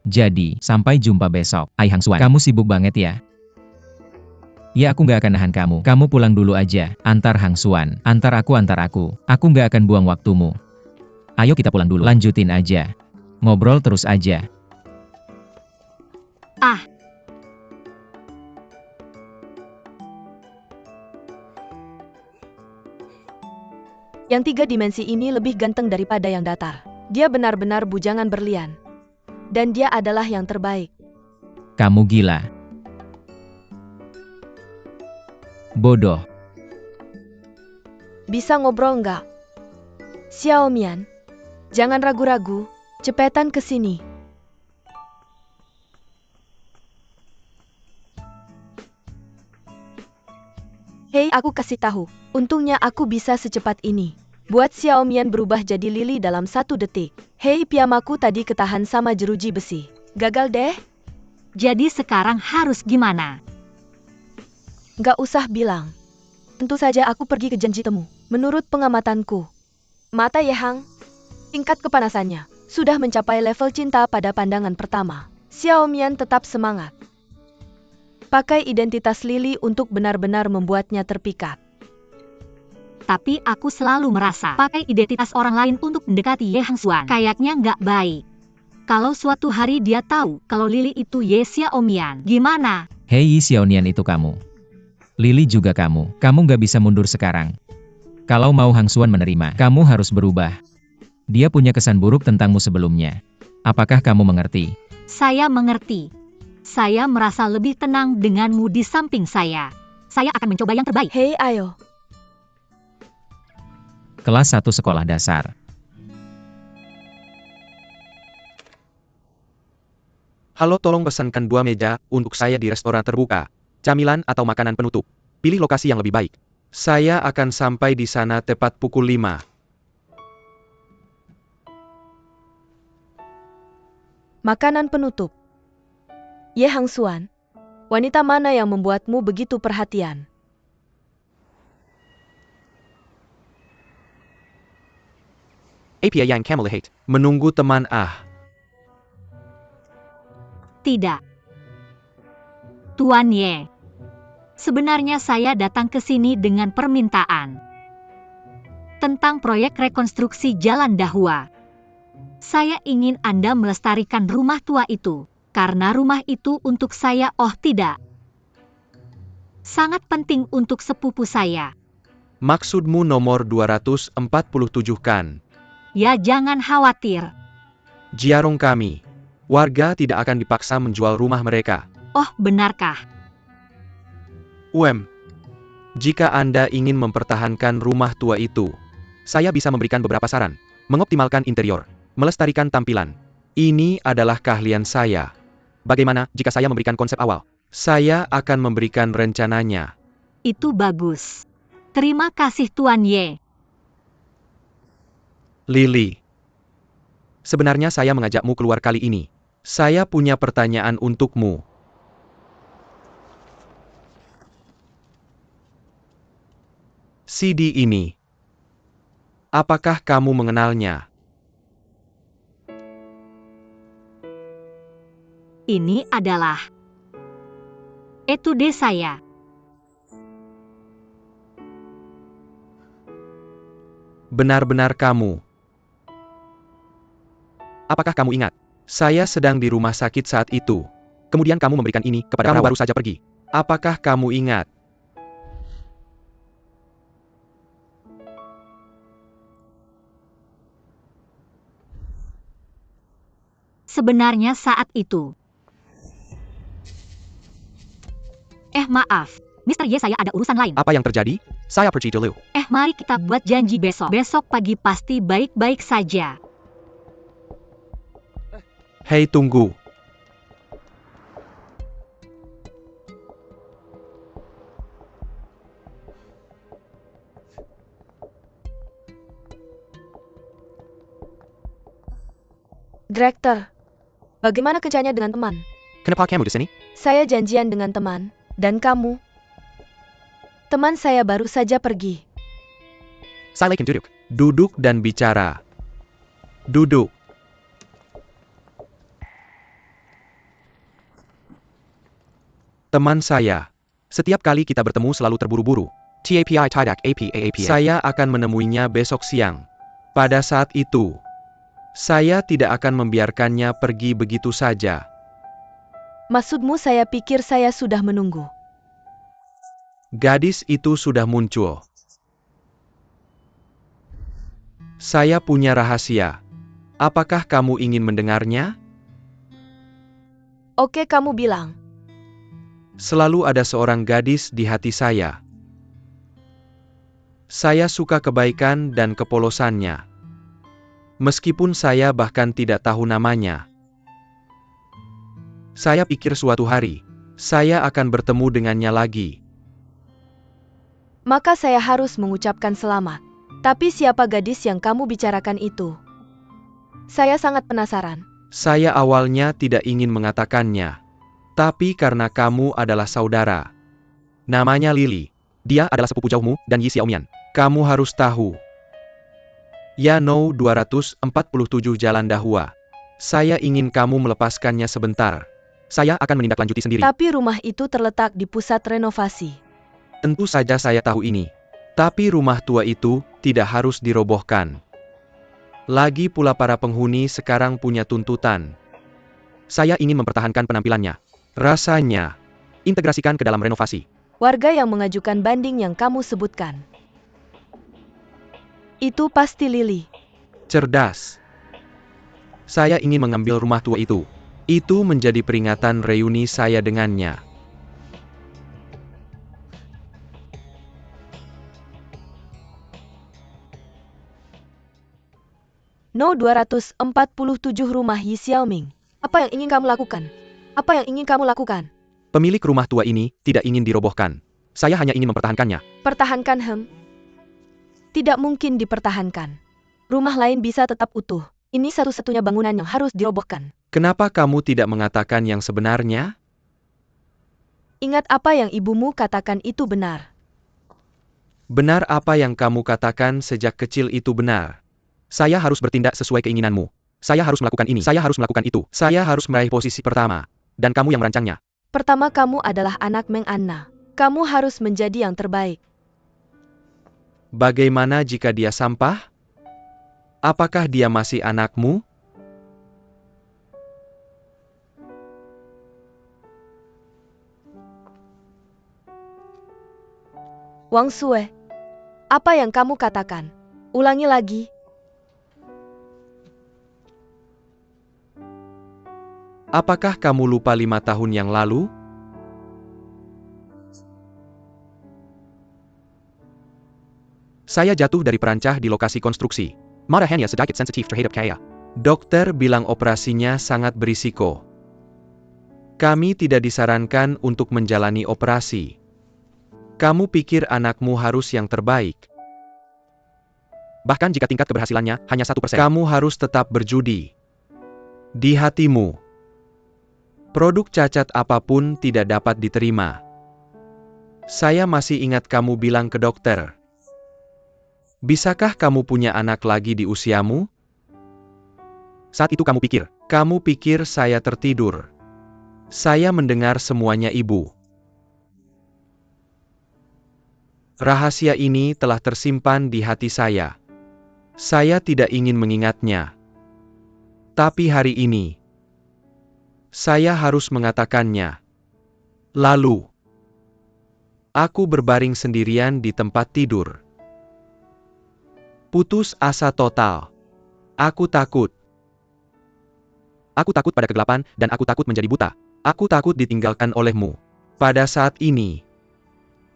Jadi, sampai jumpa besok. Ai Hang Xuan, kamu sibuk banget ya? Ya aku nggak akan nahan kamu. Kamu pulang dulu aja. Antar Hang Xuan. Antar aku. Aku nggak akan buang waktumu. Ayo kita pulang dulu. Lanjutin aja. Ngobrol terus aja. ah, Yang 3 dimensi ini lebih ganteng daripada yang datar. Dia benar-benar bujangan berlian. Dan dia adalah yang terbaik. Kamu gila. Bodoh. Bisa ngobrol nggak? Xiaomian, jangan ragu-ragu, cepetan ke sini. Hei, aku kasih tahu. Untungnya aku bisa secepat ini. Buat Xiaomian berubah jadi Lily dalam 1 detik. Hei, piyamaku tadi ketahan sama jeruji besi. Gagal deh. jadi sekarang harus gimana? Nggak usah bilang. Tentu saja aku pergi ke janji temu. Menurut pengamatanku, mata Ye Hang, tingkat kepanasannya sudah mencapai level cinta pada pandangan pertama. Xiaomian tetap semangat. Pakai identitas Lily untuk benar-benar membuatnya terpikat. Tapi aku selalu merasa pakai identitas orang lain untuk mendekati Ye Hang Xuan kayaknya nggak baik. Kalau suatu hari dia tahu kalau Lily itu Ye Xiaomian, gimana? Hei Yi Xiaomian itu kamu. Lily juga kamu. Kamu nggak bisa mundur sekarang. Kalau mau Hang Xuan menerima, kamu harus berubah. Dia punya kesan buruk tentangmu sebelumnya. Apakah kamu mengerti? Saya mengerti. Saya merasa lebih tenang denganmu di samping saya. Saya akan mencoba yang terbaik. Hei, ayo. Kelas 1 sekolah dasar. Halo, tolong pesankan 2 meja untuk saya di restoran terbuka. Camilan atau makanan penutup. Pilih lokasi yang lebih baik. Saya akan sampai di sana tepat pukul 5. Makanan penutup. Ye Hang Xuan, wanita mana yang membuatmu begitu perhatian? API yang Camel Hate. Menunggu teman Tidak. Tuan Ye. Sebenarnya saya datang ke sini dengan permintaan tentang proyek rekonstruksi Jalan Dahua. Saya ingin Anda melestarikan rumah tua itu, karena rumah itu untuk saya, oh tidak. Sangat penting untuk sepupu saya. Maksudmu nomor 247 kan? Ya jangan khawatir. Jiarong kami. Warga tidak akan dipaksa menjual rumah mereka. Oh benarkah? Jika Anda ingin mempertahankan rumah tua itu, saya bisa memberikan beberapa saran. Mengoptimalkan interior, melestarikan tampilan. Ini adalah keahlian saya. Bagaimana jika saya memberikan konsep awal? Saya akan memberikan rencananya. Itu bagus. Terima kasih Tuan Ye. Lily. Sebenarnya saya mengajakmu keluar kali ini. Saya punya pertanyaan untukmu. CD ini. Apakah kamu mengenalnya? Ini adalah etude saya. Benar-benar kamu. Apakah kamu ingat? Saya sedang di rumah sakit saat itu. Kemudian kamu memberikan ini kepada kamu baru saja pergi. Apakah kamu ingat? Sebenarnya saat itu. Maaf, Mr. Ye, saya ada urusan lain. Apa yang terjadi? Saya pergi dulu. Mari kita buat janji besok. Besok pagi pasti baik-baik saja. Hei, tunggu. Direktur, bagaimana kerjanya dengan teman? Kenapa kamu di sini? Saya janjian dengan teman, dan kamu? Teman saya baru saja pergi. Silakan duduk. Duduk dan bicara. Duduk. Teman saya. Setiap kali kita bertemu selalu terburu-buru. TAPI tidak APAAPA. Saya akan menemuinya besok siang. Pada saat itu, saya tidak akan membiarkannya pergi begitu saja. Maksudmu saya pikir saya sudah menunggu. Gadis itu sudah muncul. Saya punya rahasia. Apakah kamu ingin mendengarnya? Oke, kamu bilang. Selalu ada seorang gadis di hati saya. Saya suka kebaikan dan kepolosannya. Meskipun saya bahkan tidak tahu namanya. Saya pikir suatu hari, saya akan bertemu dengannya lagi. Maka saya harus mengucapkan selamat. Tapi siapa gadis yang kamu bicarakan itu? Saya sangat penasaran. Saya awalnya tidak ingin mengatakannya. Tapi karena kamu adalah saudara. Namanya Lily. Dia adalah sepupu jauhmu dan Yi Xiaomian. Kamu harus tahu. Ya No 247 Jalan Dahua. Saya ingin kamu melepaskannya sebentar. Saya akan menindaklanjuti sendiri. Tapi rumah itu terletak di pusat renovasi. Tentu saja saya tahu ini. Tapi rumah tua itu tidak harus dirobohkan. Lagi pula para penghuni sekarang punya tuntutan. Saya ingin mempertahankan penampilannya. Rasanya, integrasikan ke dalam renovasi. Warga yang mengajukan banding yang kamu sebutkan. Itu pasti Lily. Cerdas. Saya ingin mengambil rumah tua itu. Itu menjadi peringatan reuni saya dengannya. No 247 rumah Yi Xiaoming. Apa yang ingin kamu lakukan? Apa yang ingin kamu lakukan? Pemilik rumah tua ini tidak ingin dirobohkan. Saya hanya ingin mempertahankannya. Pertahankan Tidak mungkin dipertahankan. Rumah lain bisa tetap utuh. Ini satu-satunya bangunan yang harus dirobohkan. Kenapa kamu tidak mengatakan yang sebenarnya? Ingat apa yang ibumu katakan itu benar. Benar apa yang kamu katakan sejak kecil itu benar. Saya harus bertindak sesuai keinginanmu. Saya harus melakukan ini. Saya harus melakukan itu. Saya harus meraih posisi pertama. Dan kamu yang merancangnya. Pertama kamu adalah anak Meng Anna. Kamu harus menjadi yang terbaik. Bagaimana jika dia sampah? Apakah dia masih anakmu? Wang Sue, apa yang kamu katakan? Ulangi lagi. Apakah kamu lupa 5 tahun yang lalu? Saya jatuh dari perancah di lokasi konstruksi. Marahannya sedikit sensitif terhadap kaya. Dokter bilang operasinya sangat berisiko. Kami tidak disarankan untuk menjalani operasi. Kamu pikir anakmu harus yang terbaik. Bahkan jika tingkat keberhasilannya hanya 1%, kamu harus tetap berjudi. Di hatimu, produk cacat apapun tidak dapat diterima. Saya masih ingat kamu bilang ke dokter, bisakah kamu punya anak lagi di usiamu? Saat itu kamu pikir saya tertidur. Saya mendengar semuanya, Ibu. Rahasia ini telah tersimpan di hati saya. Saya tidak ingin mengingatnya. Tapi hari ini, saya harus mengatakannya. Lalu, aku berbaring sendirian di tempat tidur. Putus asa total. Aku takut. Aku takut pada kegelapan, dan aku takut menjadi buta. Aku takut ditinggalkan olehmu. Pada saat ini,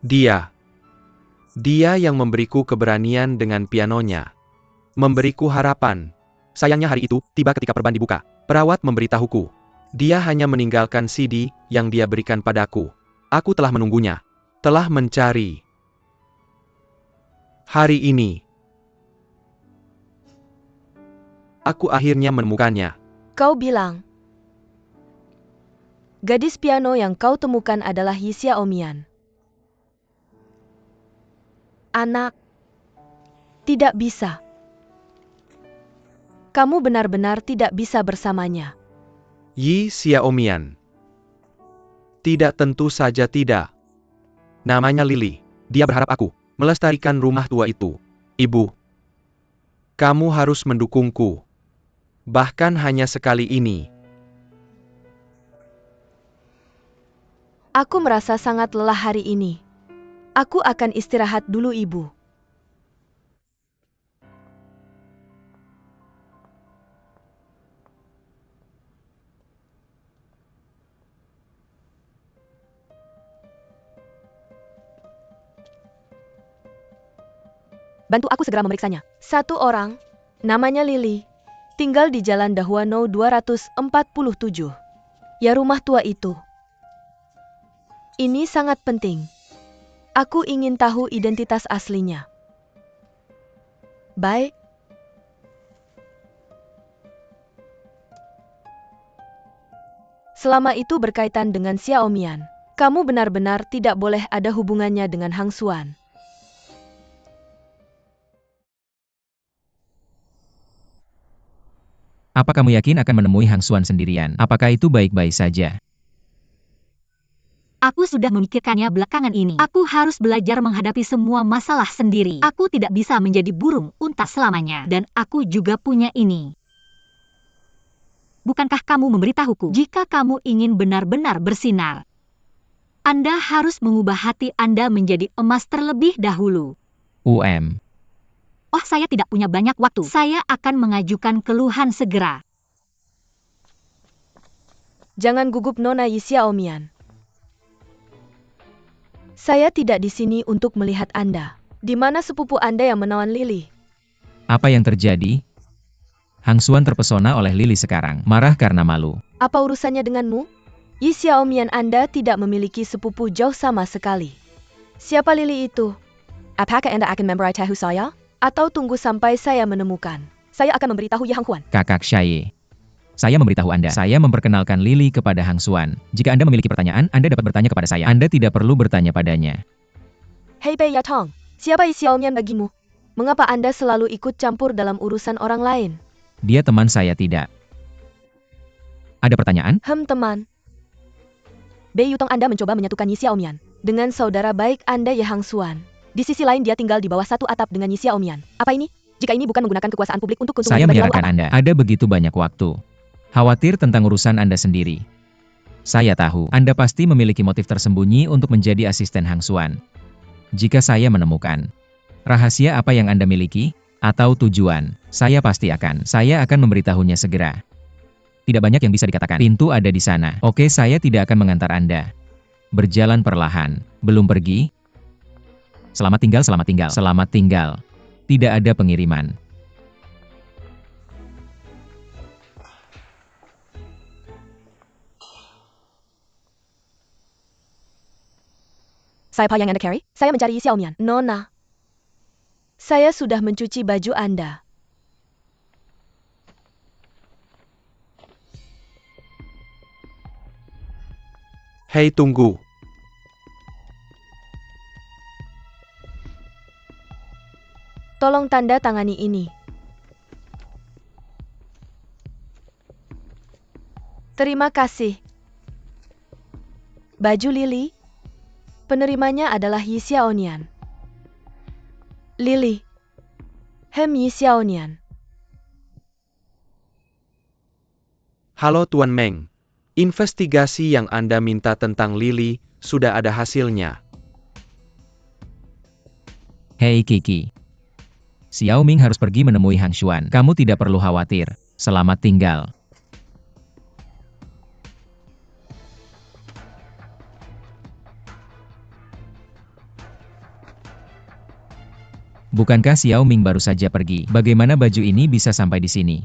dia yang memberiku keberanian dengan pianonya. Memberiku harapan. Sayangnya hari itu, tiba ketika perban dibuka. Perawat memberitahuku. Dia hanya meninggalkan CD yang dia berikan padaku. Aku telah menunggunya. Telah mencari. Hari ini, aku akhirnya menemukannya. Kau bilang, gadis piano yang kau temukan adalah Yi Xiaomian. Anak, tidak bisa. Kamu benar-benar tidak bisa bersamanya. Yi Xiaomian. Tidak, tentu saja tidak. Namanya Lily. Dia berharap aku melestarikan rumah tua itu. Ibu, kamu harus mendukungku. Bahkan hanya sekali ini. Aku merasa sangat lelah hari ini. Aku akan istirahat dulu, Ibu. Bantu aku segera memeriksanya. Satu orang, namanya Lily, tinggal di Jalan Dahuano 247. Ya, rumah tua itu. Ini sangat penting. Aku ingin tahu identitas aslinya. Baik. Selama itu berkaitan dengan Xiaomian, kamu benar-benar tidak boleh ada hubungannya dengan Hang Xuan. Apa kamu yakin akan menemui Hang Xuan sendirian? Apakah itu baik-baik saja? Aku sudah memikirkannya belakangan ini. Aku harus belajar menghadapi semua masalah sendiri. Aku tidak bisa menjadi burung unta selamanya. Dan aku juga punya ini. Bukankah kamu memberitahuku, jika kamu ingin benar-benar bersinar, Anda harus mengubah hati Anda menjadi emas terlebih dahulu. Oh, saya tidak punya banyak waktu. Saya akan mengajukan keluhan segera. Jangan gugup, Nona Yi Xiaomian. Saya tidak di sini untuk melihat Anda. Di mana sepupu Anda yang menawan Lily? Apa yang terjadi? Hang Xuan terpesona oleh Lily sekarang, marah karena malu. Apa urusannya denganmu? Yi Xiaomian, Anda tidak memiliki sepupu jauh sama sekali. Siapa Lily itu? Apakah Anda akan memberitahu saya? Atau tunggu sampai saya menemukan? Saya akan memberitahu Yi Hang Xuan. Kakak Xie. Saya memberitahu Anda. Saya memperkenalkan Lily kepada Hang Xuan. Jika Anda memiliki pertanyaan, Anda dapat bertanya kepada saya. Anda tidak perlu bertanya padanya. Hei Bei Yatong, siapa Yi Xiaomian bagimu? Mengapa Anda selalu ikut campur dalam urusan orang lain? Dia teman saya, tidak. Ada pertanyaan? Teman. Bei Yutong, Anda mencoba menyatukan Yi Xiaomian Dengan saudara baik Anda Ye Hang Xuan. Di sisi lain dia tinggal di bawah satu atap dengan Yi Xiaomian. Apa ini? Jika ini bukan menggunakan kekuasaan publik untuk keuntungan Saya pribadi, lalu menyerahkan apa? Anda. Ada begitu banyak waktu. Khawatir tentang urusan Anda sendiri. Saya tahu, Anda pasti memiliki motif tersembunyi untuk menjadi asisten Hang Xuan. Jika saya menemukan rahasia apa yang Anda miliki, atau tujuan, saya akan memberitahunya segera. Tidak banyak yang bisa dikatakan. Pintu ada di sana. Oke, saya tidak akan mengantar Anda. Berjalan perlahan. Belum pergi? Selamat tinggal, selamat tinggal. Selamat tinggal. Tidak ada pengiriman. Saya yang Anda carry? Saya mencari Yi Xiaomian. Nona. Saya sudah mencuci baju Anda. Hei, tunggu. Tolong tanda tangani ini. Terima kasih. Baju Lily. Penerimanya adalah Yi Xiaomian. Lily. Yi Xiaomian. Halo Tuan Meng. Investigasi yang Anda minta tentang Lily sudah ada hasilnya. Hei Kiki. Xiao Ming harus pergi menemui Hang Xuan. Kamu tidak perlu khawatir. Selamat tinggal. Bukankah Xiao Ming baru saja pergi? Bagaimana baju ini bisa sampai di sini?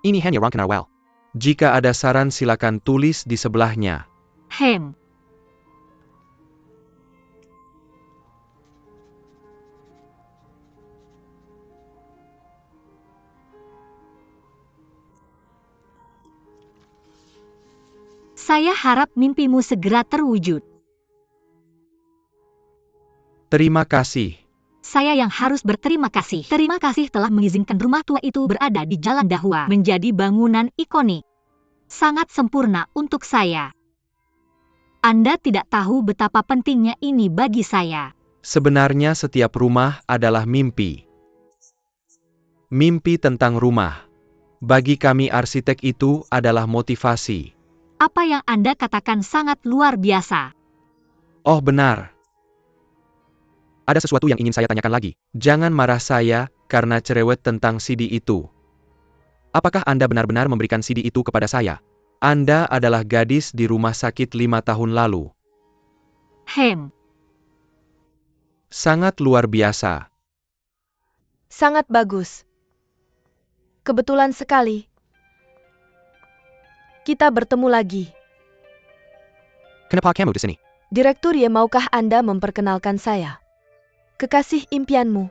Ini hanya Ron Kenarwell. Jika ada saran silakan tulis di sebelahnya. Hem. Saya harap mimpimu segera terwujud. Terima kasih. Saya yang harus berterima kasih. Terima kasih telah mengizinkan rumah tua itu berada di Jalan Dahua menjadi bangunan ikonik. Sangat sempurna untuk saya. Anda tidak tahu betapa pentingnya ini bagi saya. Sebenarnya setiap rumah adalah mimpi. Mimpi tentang rumah. Bagi kami arsitek itu adalah motivasi. Apa yang Anda katakan sangat luar biasa. Oh benar. Ada sesuatu yang ingin saya tanyakan lagi. Jangan marah saya karena cerewet tentang CD itu. Apakah Anda benar-benar memberikan CD itu kepada saya? Anda adalah gadis di rumah sakit 5 tahun lalu. Hem. Sangat luar biasa. Sangat bagus. Kebetulan sekali. Kita bertemu lagi. Kenapa kamu di sini? Direktur Ye, maukah Anda memperkenalkan saya? Kekasih impianmu.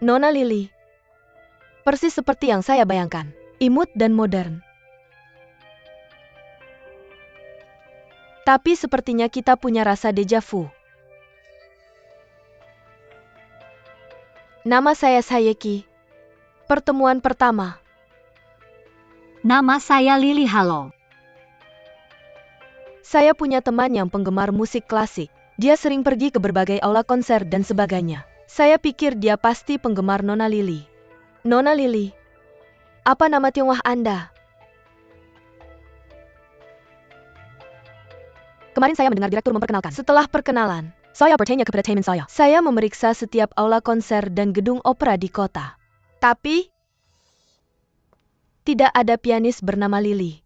Nona Lily. Persis seperti yang saya bayangkan. Imut dan modern. Tapi sepertinya kita punya rasa deja vu. Nama saya Sayeki. Pertemuan pertama. Nama saya Lily. Halo. Saya punya teman yang penggemar musik klasik. Dia sering pergi ke berbagai aula konser dan sebagainya. Saya pikir dia pasti penggemar Nona Lily. Nona Lily. Apa nama Tionghoa Anda? Kemarin saya mendengar direktur memperkenalkan. Setelah perkenalan, saya bertanya kepada teman saya. Saya memeriksa setiap aula konser dan gedung opera di kota. Tapi tidak ada pianis bernama Lily.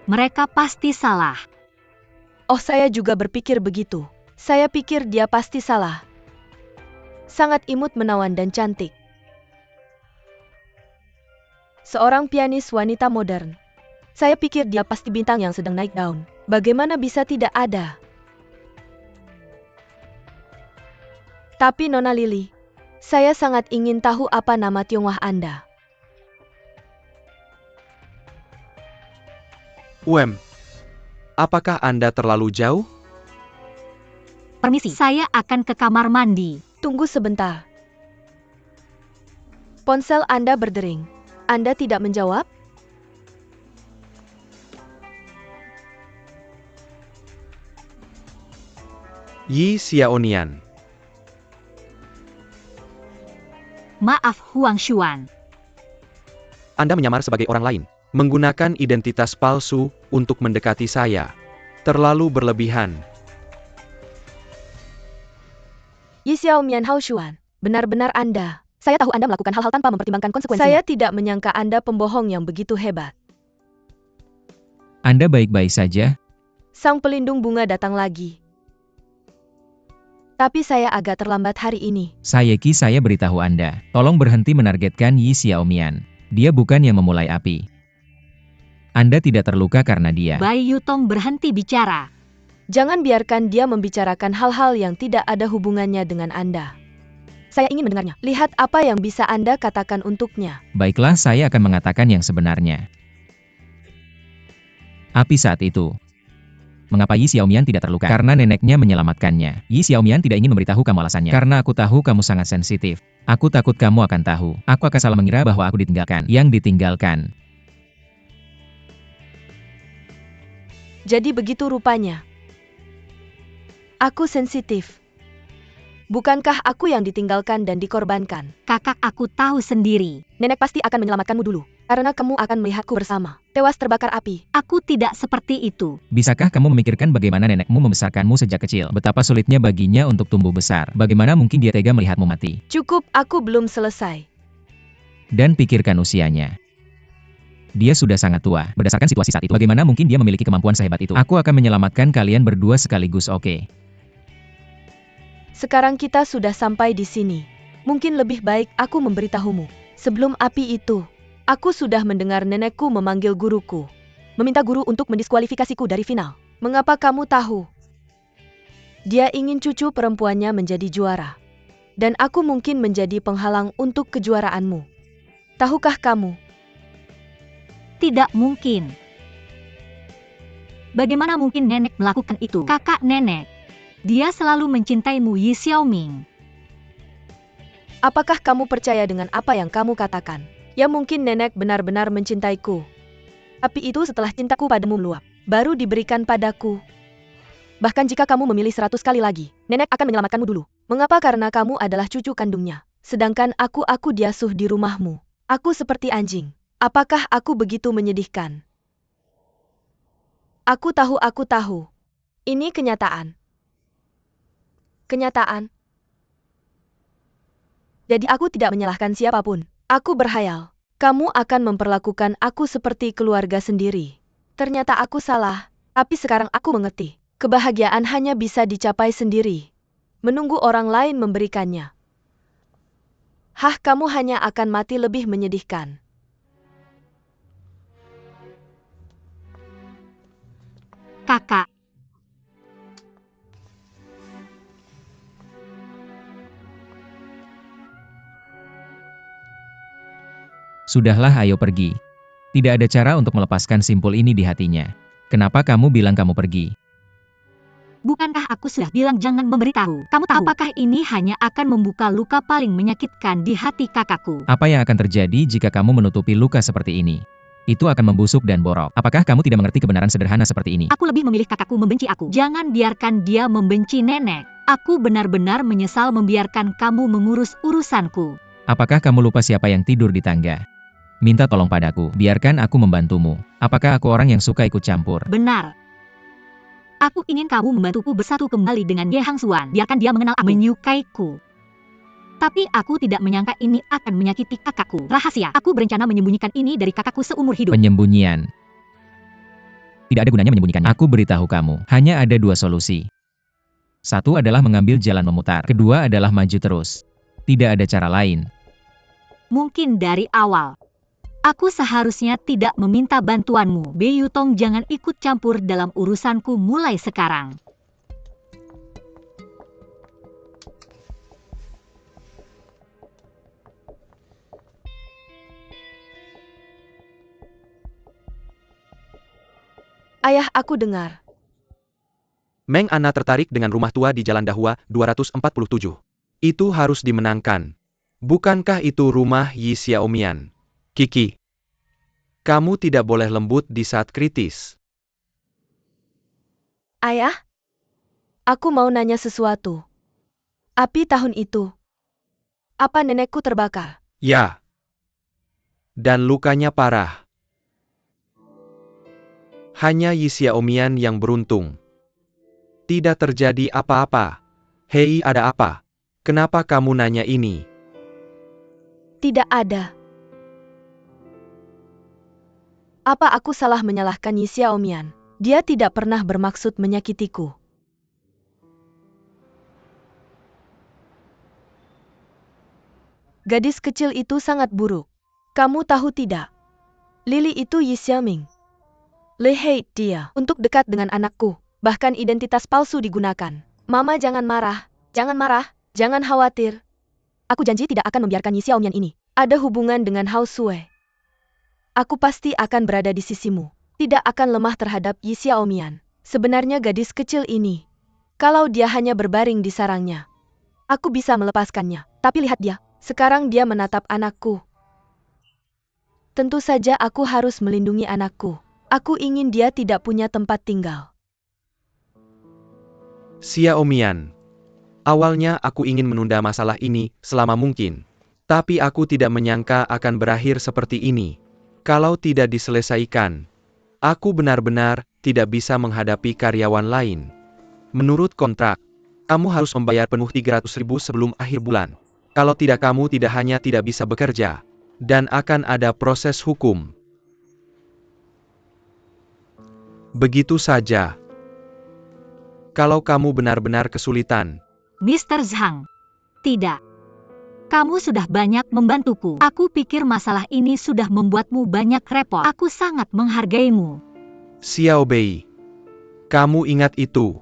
Mereka pasti salah. Oh, saya juga berpikir begitu. Saya pikir dia pasti salah. Sangat imut, menawan dan cantik. Seorang pianis wanita modern. Saya pikir dia pasti bintang yang sedang naik daun. Bagaimana bisa tidak ada? Tapi Nona Lily, saya sangat ingin tahu apa nama Tionghoa Anda. Apakah Anda terlalu jauh? Permisi, saya akan ke kamar mandi. Tunggu sebentar. Ponsel Anda berdering. Anda tidak menjawab? Yi Xiaonian. Maaf Huang Xuan. Anda menyamar sebagai orang lain, menggunakan identitas palsu untuk mendekati saya. Terlalu berlebihan. Yi Xiaomian Hao Xuan, benar-benar Anda. Saya tahu Anda melakukan hal-hal tanpa mempertimbangkan konsekuensinya. Saya tidak menyangka Anda pembohong yang begitu hebat. Anda baik-baik saja? Sang pelindung bunga datang lagi. Tapi saya agak terlambat hari ini. Sayeki, saya beritahu Anda. Tolong berhenti menargetkan Yi Xiaomian. Dia bukan yang memulai api. Anda tidak terluka karena dia. Bai Yutong berhenti bicara. Jangan biarkan dia membicarakan hal-hal yang tidak ada hubungannya dengan Anda. Saya ingin mendengarnya. Lihat apa yang bisa Anda katakan untuknya. Baiklah, saya akan mengatakan yang sebenarnya. Api saat itu. Mengapa Yi Xiaomian tidak terluka? Karena neneknya menyelamatkannya. Yi Xiaomian tidak ingin memberitahu kamu alasannya. Karena aku tahu kamu sangat sensitif. Aku takut kamu akan tahu. Aku akan salah mengira bahwa aku ditinggalkan. Yang ditinggalkan. Jadi begitu rupanya. Aku sensitif. Bukankah aku yang ditinggalkan dan dikorbankan? Kakak, aku tahu sendiri. Nenek pasti akan menyelamatkanmu dulu. Karena kamu akan melihatku bersama. Tewas terbakar api. Aku tidak seperti itu. Bisakah kamu memikirkan bagaimana nenekmu membesarkanmu sejak kecil? Betapa sulitnya baginya untuk tumbuh besar. Bagaimana mungkin dia tega melihatmu mati? Cukup, aku belum selesai. Dan pikirkan usianya. Dia sudah sangat tua. Berdasarkan situasi saat itu, bagaimana mungkin dia memiliki kemampuan sehebat itu? Aku akan menyelamatkan kalian berdua sekaligus, oke? Sekarang kita sudah sampai di sini. Mungkin lebih baik aku memberitahumu. Sebelum api itu, aku sudah mendengar nenekku memanggil guruku. Meminta guru untuk mendiskualifikasiku dari final. Mengapa kamu tahu? Dia ingin cucu perempuannya menjadi juara. Dan aku mungkin menjadi penghalang untuk kejuaraanmu. Tahukah kamu? Tidak mungkin. Bagaimana mungkin nenek melakukan itu? Kakak nenek. Dia selalu mencintaimu, Yi Xiaoming. Apakah kamu percaya dengan apa yang kamu katakan? Ya mungkin nenek benar-benar mencintaiku. Tapi itu setelah cintaku padamu meluap. Baru diberikan padaku. Bahkan jika kamu memilih 100 kali lagi, nenek akan menyelamatkanmu dulu. Mengapa? Karena kamu adalah cucu kandungnya. Sedangkan aku diasuh di rumahmu. Aku seperti anjing. Apakah aku begitu menyedihkan? Aku tahu. Ini kenyataan. Kenyataan. Jadi aku tidak menyalahkan siapapun. Aku berhayal. Kamu akan memperlakukan aku seperti keluarga sendiri. Ternyata aku salah. Tapi sekarang aku mengerti. Kebahagiaan hanya bisa dicapai sendiri. Menunggu orang lain memberikannya. Kamu hanya akan mati lebih menyedihkan. Kakak. Sudahlah, ayo pergi. Tidak ada cara untuk melepaskan simpul ini di hatinya. Kenapa kamu bilang kamu pergi? Bukankah aku sudah bilang jangan memberitahu? Kamu tahu apakah ini hanya akan membuka luka paling menyakitkan di hati kakakku? Apa yang akan terjadi jika kamu menutupi luka seperti ini? Itu akan membusuk dan borok. Apakah kamu tidak mengerti kebenaran sederhana seperti ini? Aku lebih memilih kakakku membenci aku. Jangan biarkan dia membenci nenek. Aku benar-benar menyesal membiarkan kamu mengurus urusanku. Apakah kamu lupa siapa yang tidur di tangga? Minta tolong padaku, biarkan aku membantumu. Apakah aku orang yang suka ikut campur? Benar. Aku ingin kamu membantuku bersatu kembali dengan Ye Hangsuan. Biarkan dia mengenal aku, menyukaiku. Tapi aku tidak menyangka ini akan menyakiti kakakku. Rahasia. Aku berencana menyembunyikan ini dari kakakku seumur hidup. Penyembunyian. Tidak ada gunanya menyembunyikannya. Aku beritahu kamu, hanya ada dua solusi. Satu adalah mengambil jalan memutar. Kedua adalah maju terus. Tidak ada cara lain. Mungkin dari awal. Aku seharusnya tidak meminta bantuanmu. Bei Yutong, jangan ikut campur dalam urusanku mulai sekarang. Ayah, aku dengar. Meng Ana tertarik dengan rumah tua di Jalan Dahua 247. Itu harus dimenangkan. Bukankah itu rumah Yi Xiaomian? Kiki, kamu tidak boleh lembut di saat kritis. Ayah? Aku mau nanya sesuatu. Api tahun itu. Apa nenekku terbakar? Ya. Dan lukanya parah. Hanya Yi Xiaomian yang beruntung. Tidak terjadi apa-apa. Hei, ada apa? Kenapa kamu nanya ini? Tidak ada. Apa aku salah menyalahkan Yi Xiaomian? Dia tidak pernah bermaksud menyakitiku. Gadis kecil itu sangat buruk. Kamu tahu tidak? Lily itu Yi Xiaoming. Le hate dia untuk dekat dengan anakku. Bahkan identitas palsu digunakan. Mama jangan marah, jangan khawatir. Aku janji tidak akan membiarkan Yi Xiaomian ini ada hubungan dengan Hao Sui. Aku pasti akan berada di sisimu. Tidak akan lemah terhadap Yi Xiaomian. Sebenarnya gadis kecil ini, kalau dia hanya berbaring di sarangnya, aku bisa melepaskannya. Tapi lihat dia, sekarang dia menatap anakku. Tentu saja aku harus melindungi anakku. Aku ingin dia tidak punya tempat tinggal. Xiaomian. Awalnya aku ingin menunda masalah ini selama mungkin. Tapi aku tidak menyangka akan berakhir seperti ini. Kalau tidak diselesaikan, aku benar-benar tidak bisa menghadapi karyawan lain. Menurut kontrak, kamu harus membayar penuh 300.000 sebelum akhir bulan. Kalau tidak, kamu tidak hanya tidak bisa bekerja, dan akan ada proses hukum. Begitu saja. Kalau kamu benar-benar kesulitan, Mr. Zhang. Tidak. Kamu sudah banyak membantuku. Aku pikir masalah ini sudah membuatmu banyak repot. Aku sangat menghargaimu. Xiao Bei, kamu ingat itu.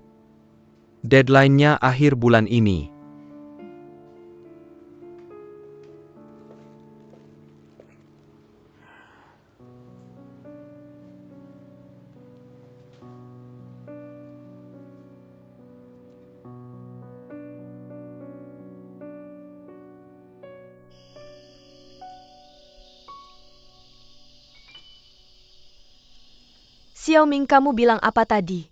Deadline-nya akhir bulan ini. Xiaoming, kamu bilang apa tadi?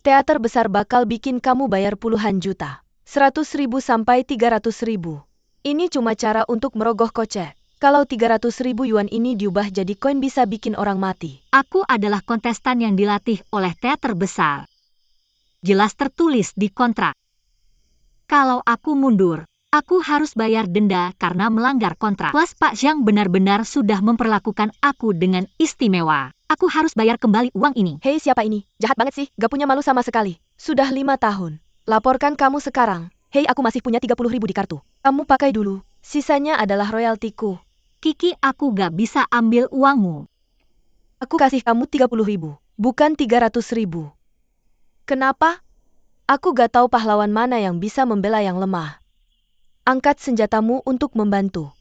Teater besar bakal bikin kamu bayar puluhan juta. 100.000 sampai 300.000. Ini cuma cara untuk merogoh kocek. Kalau 300.000 yuan ini diubah jadi koin bisa bikin orang mati. Aku adalah kontestan yang dilatih oleh teater besar. Jelas tertulis di kontrak. Kalau aku mundur, aku harus bayar denda karena melanggar kontrak. Plus Pak Zhang benar-benar sudah memperlakukan aku dengan istimewa. Aku harus bayar kembali uang ini. Hei, siapa ini? Jahat banget sih, gak punya malu sama sekali. Sudah 5 tahun. Laporkan kamu sekarang. Hei, aku masih punya 30.000 di kartu. Kamu pakai dulu. Sisanya adalah royaltiku. Kiki, aku gak bisa ambil uangmu. Aku kasih kamu 30.000, bukan 300.000. Kenapa? Aku gak tahu pahlawan mana yang bisa membela yang lemah. Angkat senjatamu untuk membantu.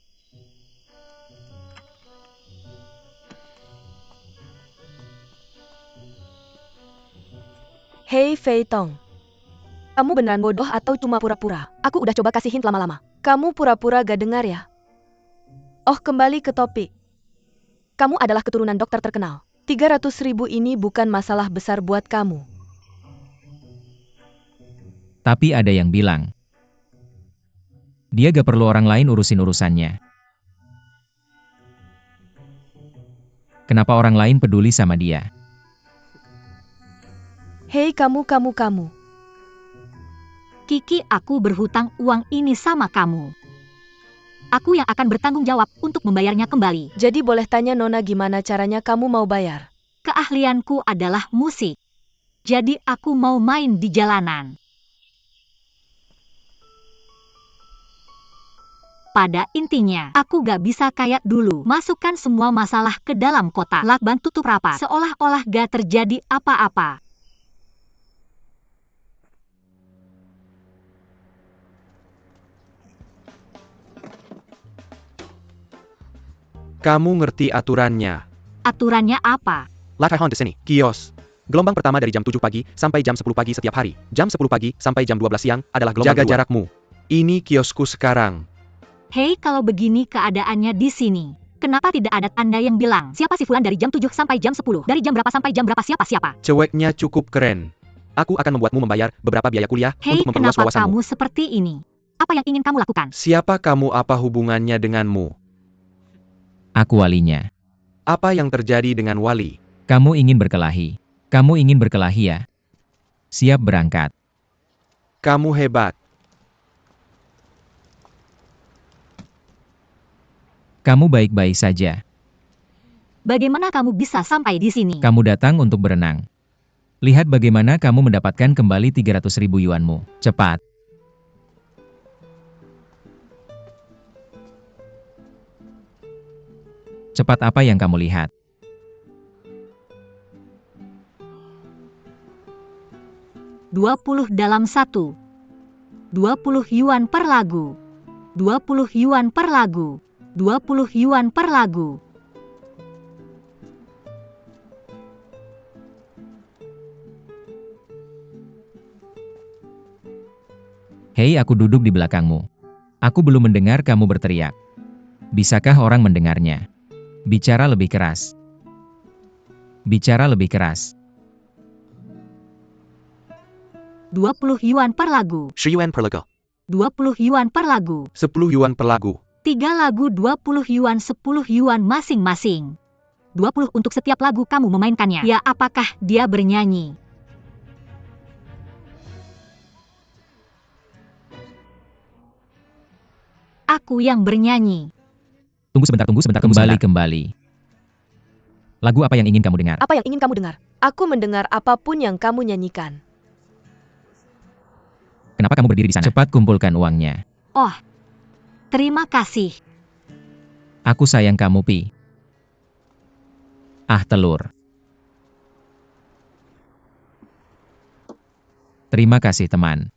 Hei Fei Tong. Kamu beneran bodoh atau cuma pura-pura? Aku udah coba kasih hint lama-lama. Kamu pura-pura gak dengar ya? Oh, kembali ke topik. Kamu adalah keturunan dokter terkenal. 300.000 ini bukan masalah besar buat kamu. Tapi ada yang bilang, dia gak perlu orang lain urusin urusannya. Kenapa orang lain peduli sama dia? Hei kamu. Kiki, aku berhutang uang ini sama kamu. Aku yang akan bertanggung jawab untuk membayarnya kembali. Jadi boleh tanya Nona gimana caranya kamu mau bayar? Keahlianku adalah musik. Jadi aku mau main di jalanan. Pada intinya, aku gak bisa kayak dulu. Masukkan semua masalah ke dalam kotak. Lakban tutup rapat. Seolah-olah gak terjadi apa-apa. Kamu ngerti aturannya. Aturannya apa? Like Honda sini, kios. Gelombang pertama dari jam 7 pagi sampai jam 10 pagi setiap hari. Jam 10 pagi sampai jam 12 siang adalah gelombang Jaga jarakmu. Ini kiosku sekarang. Hei, kalau begini keadaannya di sini, kenapa tidak ada tanda yang bilang siapa si Fulan dari jam 7 sampai jam 10? Dari jam berapa sampai jam berapa siapa-siapa? Ceweknya cukup keren. Aku akan membuatmu membayar beberapa biaya kuliah Hei, untuk memperluas kenapa wawasanmu. kamu seperti ini? Apa yang ingin kamu lakukan? Siapa kamu? Apa hubungannya denganmu? Aku walinya. Apa yang terjadi dengan Wali? Kamu ingin berkelahi. Kamu ingin berkelahi ya? Siap berangkat. Kamu hebat. Kamu baik-baik saja. Bagaimana kamu bisa sampai di sini? Kamu datang untuk berenang. Lihat bagaimana kamu mendapatkan kembali 300.000 yuanmu. Cepat. Cepat apa yang kamu lihat? $20 20 yuan per lagu. 20 yuan per lagu. 20 yuan per lagu. Hei, aku duduk di belakangmu. Aku belum mendengar kamu berteriak. Bisakah orang mendengarnya? Bicara lebih keras. Bicara lebih keras. 20 yuan per lagu. 10 yuan per lagu. 20 yuan per lagu. 10 yuan per lagu. 3 lagu 20 yuan 10 yuan masing-masing. 20 untuk setiap lagu kamu memainkannya. Ya, apakah dia bernyanyi? Aku yang bernyanyi. Tunggu sebentar. Kembali. Lagu apa yang ingin kamu dengar? Apa yang ingin kamu dengar? Aku mendengar apapun yang kamu nyanyikan. Kenapa kamu berdiri di sana? Cepat kumpulkan uangnya. Oh, terima kasih. Aku sayang kamu, Pi. Ah, telur. Terima kasih, teman.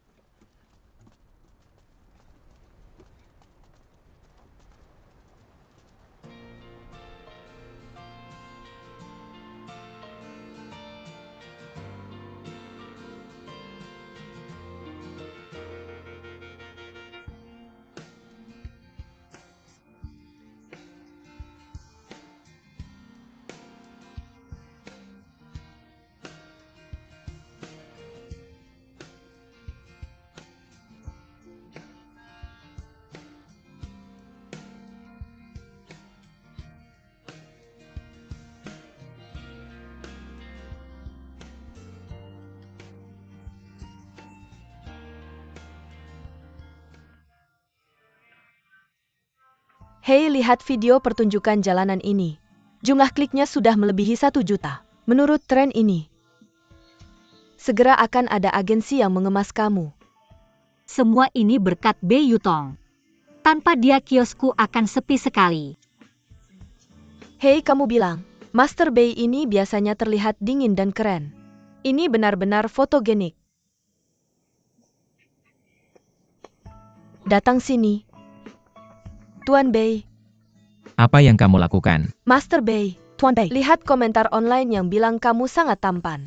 Hei, lihat video pertunjukan jalanan ini. Jumlah kliknya sudah melebihi 1 juta. Menurut tren ini, segera akan ada agensi yang mengemas kamu. Semua ini berkat Bei Yutong. Tanpa dia kiosku akan sepi sekali. Hei, kamu bilang, Master Bei ini biasanya terlihat dingin dan keren. Ini benar-benar fotogenik. Datang sini. Tuan Bei. Apa yang kamu lakukan? Master Bei. Tuan Bei. Lihat komentar online yang bilang kamu sangat tampan.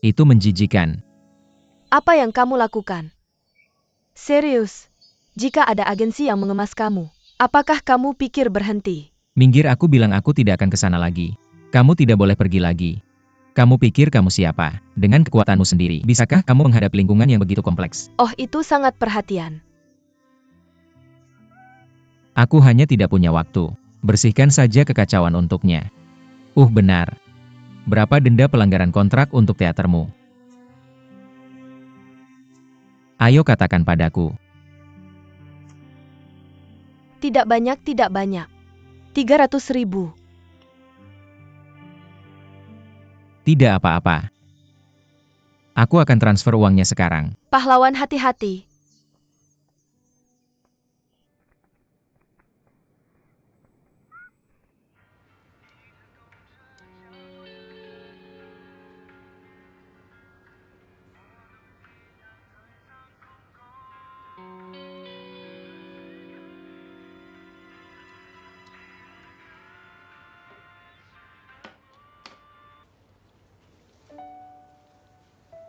Itu menjijikan. Apa yang kamu lakukan? Serius. Jika ada agensi yang mengemas kamu, apakah kamu pikir berhenti? Minggir, aku bilang aku tidak akan ke sana lagi. Kamu tidak boleh pergi lagi. Kamu pikir kamu siapa? Dengan kekuatanmu sendiri, bisakah kamu menghadapi lingkungan yang begitu kompleks? Oh, itu sangat perhatian. Aku hanya tidak punya waktu. Bersihkan saja kekacauan untuknya. Benar. Berapa denda pelanggaran kontrak untuk teatermu? Ayo katakan padaku. Tidak banyak. 300.000. Tidak apa-apa. Aku akan transfer uangnya sekarang. Pahlawan, hati-hati.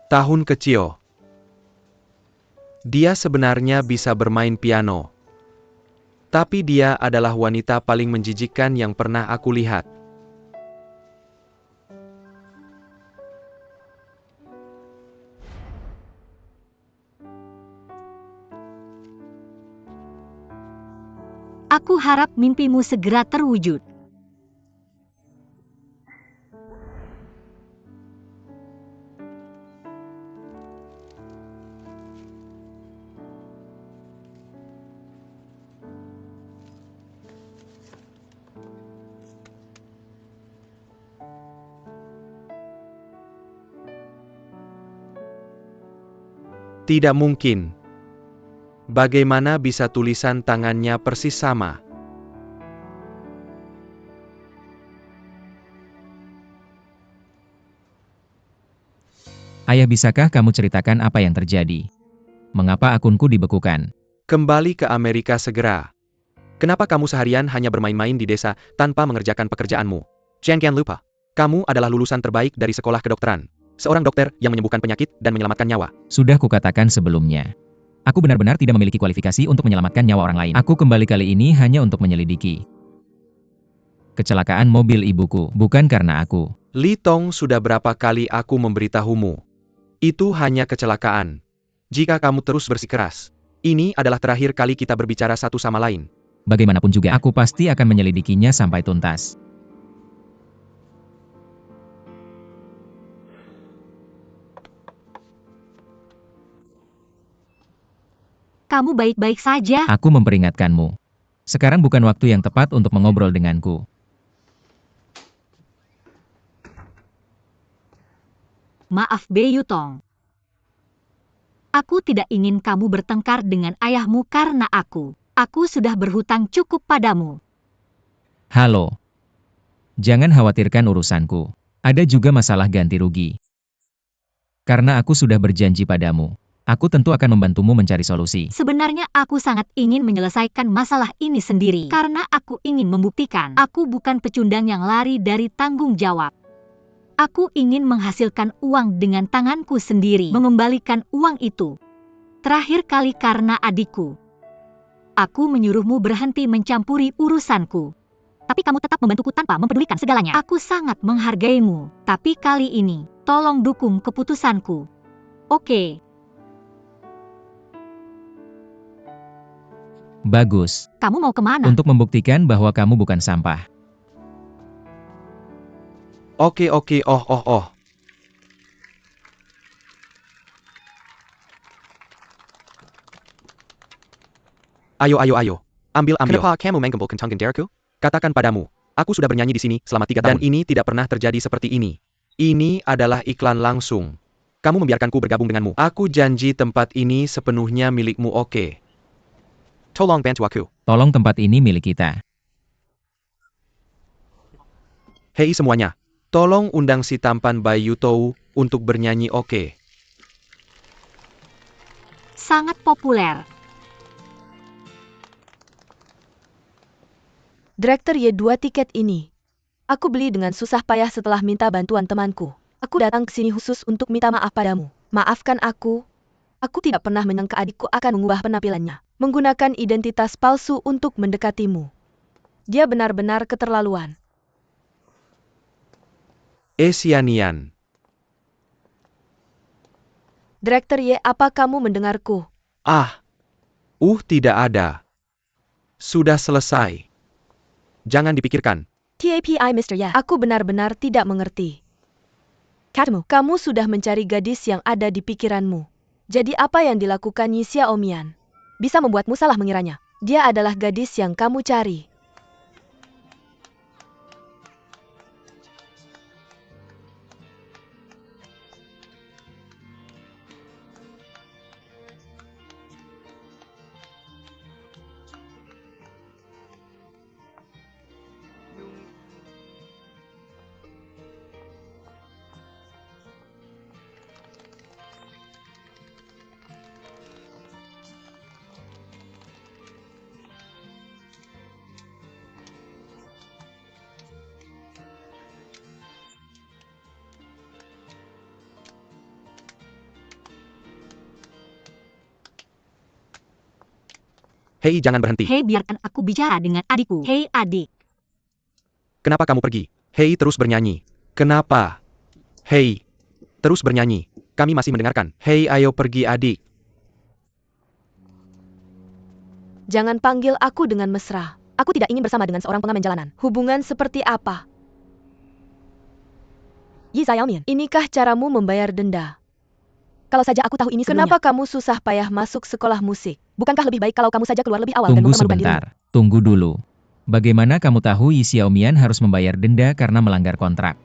Tahun kecil. Dia sebenarnya bisa bermain piano. Tapi dia adalah wanita paling menjijikkan yang pernah aku lihat. Aku harap mimpimu segera terwujud. Tidak mungkin. Bagaimana bisa tulisan tangannya persis sama? Ayah, bisakah kamu ceritakan apa yang terjadi? Mengapa akunku dibekukan? Kembali ke Amerika segera. Kenapa kamu seharian hanya bermain-main di desa tanpa mengerjakan pekerjaanmu? Jangan lupa, kamu adalah lulusan terbaik dari sekolah kedokteran. Seorang dokter yang menyembuhkan penyakit dan menyelamatkan nyawa. Sudah kukatakan sebelumnya. Aku benar-benar tidak memiliki kualifikasi untuk menyelamatkan nyawa orang lain. Aku kembali kali ini hanya untuk menyelidiki kecelakaan mobil ibuku, bukan karena aku. Li Tong, sudah berapa kali aku memberitahumu? Itu hanya kecelakaan. Jika kamu terus bersikeras, ini adalah terakhir kali kita berbicara satu sama lain. Bagaimanapun juga, aku pasti akan menyelidikinya sampai tuntas. Kamu baik-baik saja? Aku memperingatkanmu. Sekarang bukan waktu yang tepat untuk mengobrol denganku. Maaf Bae Yutong. Aku tidak ingin kamu bertengkar dengan ayahmu karena aku sudah berhutang cukup padamu. Halo. Jangan khawatirkan urusanku. Ada juga masalah ganti rugi. Karena aku sudah berjanji padamu. Aku tentu akan membantumu mencari solusi. Sebenarnya aku sangat ingin menyelesaikan masalah ini sendiri. Karena aku ingin membuktikan aku bukan pecundang yang lari dari tanggung jawab. Aku ingin menghasilkan uang dengan tanganku sendiri. Mengembalikan uang itu. Terakhir kali karena adikku. Aku menyuruhmu berhenti mencampuri urusanku. Tapi kamu tetap membantuku tanpa mempedulikan segalanya. Aku sangat menghargaimu. Tapi kali ini, tolong dukung keputusanku. Oke. Bagus. Kamu mau kemana? Untuk membuktikan bahwa kamu bukan sampah. Oke, oh. Ayo. Ambil. Kenapa kamu menggembulkan tangan dariku? Katakan padamu, aku sudah bernyanyi di sini selama 3 tahun. Dan ini tidak pernah terjadi seperti ini. Ini adalah iklan langsung. Kamu membiarkanku bergabung denganmu. Aku janji tempat ini sepenuhnya milikmu, oke? Tolong bantu aku. Tolong, tempat ini milik kita. Hei semuanya, tolong undang si tampan Bae Yutou untuk bernyanyi, oke? Sangat populer. Direktur Y2 tiket ini. Aku beli dengan susah payah setelah minta bantuan temanku. Aku datang ke sini khusus untuk minta maaf padamu. Maafkan aku. Aku tidak pernah menyangka adikku akan mengubah penampilannya. Menggunakan identitas palsu untuk mendekatimu. Dia benar-benar keterlaluan. Sianian. Direktur Y, apa kamu mendengarku? Tidak ada. Sudah selesai. Jangan dipikirkan. TAPI Mr. Ya, aku benar-benar tidak mengerti. Kamu sudah mencari gadis yang ada di pikiranmu. Jadi apa yang dilakukan Yi Xiaomian? Bisa membuatmu salah mengiranya. Dia adalah gadis yang kamu cari. Hei, jangan berhenti. Hei, biarkan aku bicara dengan adikku. Hei adik. Kenapa kamu pergi? Hei, terus bernyanyi. Kenapa? Hei, terus bernyanyi. Kami masih mendengarkan. Hei, ayo pergi adik. Jangan panggil aku dengan mesra. Aku tidak ingin bersama dengan seorang pengamen jalanan. Hubungan seperti apa? Yi Xiaomian, inikah caramu membayar denda? Kalau saja aku tahu ini sebelumnya. Kenapa kamu susah payah masuk sekolah musik? Bukankah lebih baik kalau kamu saja keluar lebih awal dan Tunggu mempermalukan dirimu? sebentar, tunggu dulu. Bagaimana kamu tahu Yi Xiaomian harus membayar denda karena melanggar kontrak?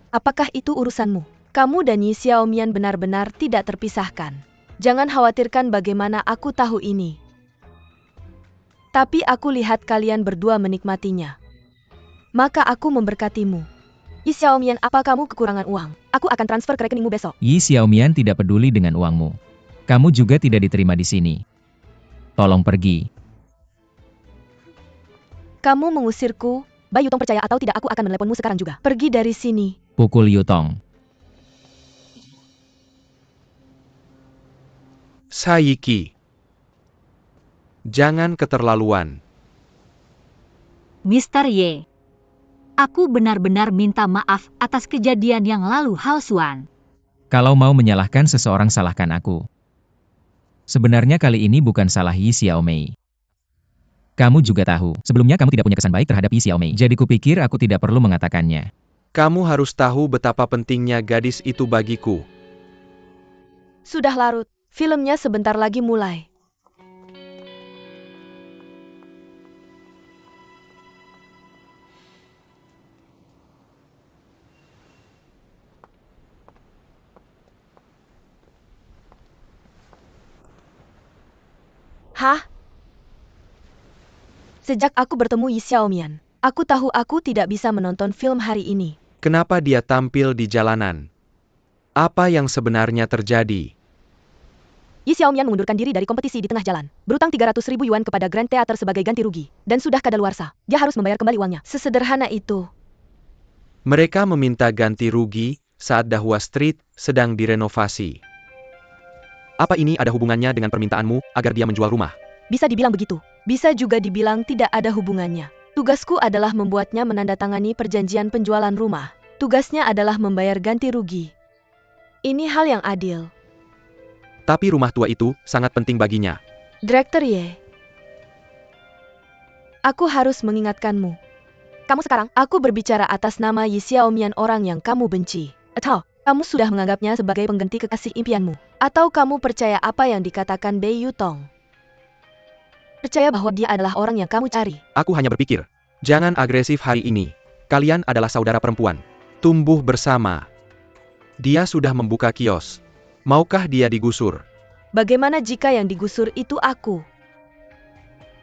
Apakah itu urusanmu? Kamu dan Yi Xiaomian benar-benar tidak terpisahkan. Jangan khawatirkan bagaimana aku tahu ini. Tapi aku lihat kalian berdua menikmatinya. Maka aku memberkatimu. Yi Xiaomian, apa kamu kekurangan uang? Aku akan transfer ke rekeningmu besok. Yi Xiaomian tidak peduli dengan uangmu. Kamu juga tidak diterima di sini. Tolong pergi. Kamu mengusirku, Bai Yutong, percaya atau tidak aku akan meneleponmu sekarang juga. Pergi dari sini. Pukul Yutong. Saiki. Jangan keterlaluan. Mr. Ye. Aku benar-benar minta maaf atas kejadian yang lalu, Hao Xuan. Kalau mau menyalahkan seseorang, salahkan aku. Sebenarnya kali ini bukan salah Yi Xiaomei. Kamu juga tahu, sebelumnya kamu tidak punya kesan baik terhadap Yi Xiaomei. Jadi kupikir aku tidak perlu mengatakannya. Kamu harus tahu betapa pentingnya gadis itu bagiku. Sudah larut. Filmnya sebentar lagi mulai. Hah? Sejak aku bertemu Yi Xiaomian, aku tahu aku tidak bisa menonton film hari ini. Kenapa dia tampil di jalanan? Apa yang sebenarnya terjadi? Yi Xiaomian mengundurkan diri dari kompetisi di tengah jalan, berutang 300.000 yuan kepada Grand Theater sebagai ganti rugi, dan sudah kadaluarsa. Dia harus membayar kembali uangnya. Sesederhana itu. Mereka meminta ganti rugi saat Dahua Street sedang direnovasi. Apa ini ada hubungannya dengan permintaanmu agar dia menjual rumah? Bisa dibilang begitu. Bisa juga dibilang tidak ada hubungannya. Tugasku adalah membuatnya menandatangani perjanjian penjualan rumah. Tugasnya adalah membayar ganti rugi. Ini hal yang adil. Tapi rumah tua itu sangat penting baginya. Direktur Ye. Aku harus mengingatkanmu. Kamu sekarang, aku berbicara atas nama Yi Xiaomian, orang yang kamu benci. Atau, kamu sudah menganggapnya sebagai pengganti kekasih impianmu. Atau kamu percaya apa yang dikatakan Bai Yutong? Percaya bahwa dia adalah orang yang kamu cari. Aku hanya berpikir, jangan agresif hari ini. Kalian adalah saudara perempuan. Tumbuh bersama. Dia sudah membuka kios. Maukah dia digusur? Bagaimana jika yang digusur itu aku?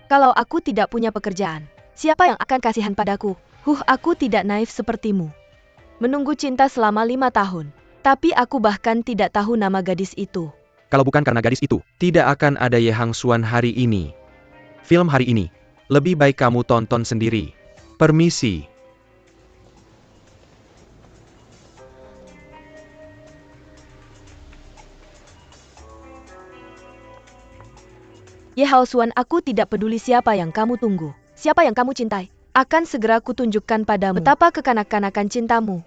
Kalau aku tidak punya pekerjaan, siapa yang akan kasihan padaku? Aku tidak naif sepertimu. Menunggu cinta selama 5 tahun. Tapi aku bahkan tidak tahu nama gadis itu. Kalau bukan karena gadis itu, tidak akan ada Ye Hang Xuan hari ini. Film hari ini, lebih baik kamu tonton sendiri. Permisi. Ye Hao Xuan, aku tidak peduli siapa yang kamu tunggu, siapa yang kamu cintai. Akan segera kutunjukkan padamu betapa kekanak-kanakan cintamu.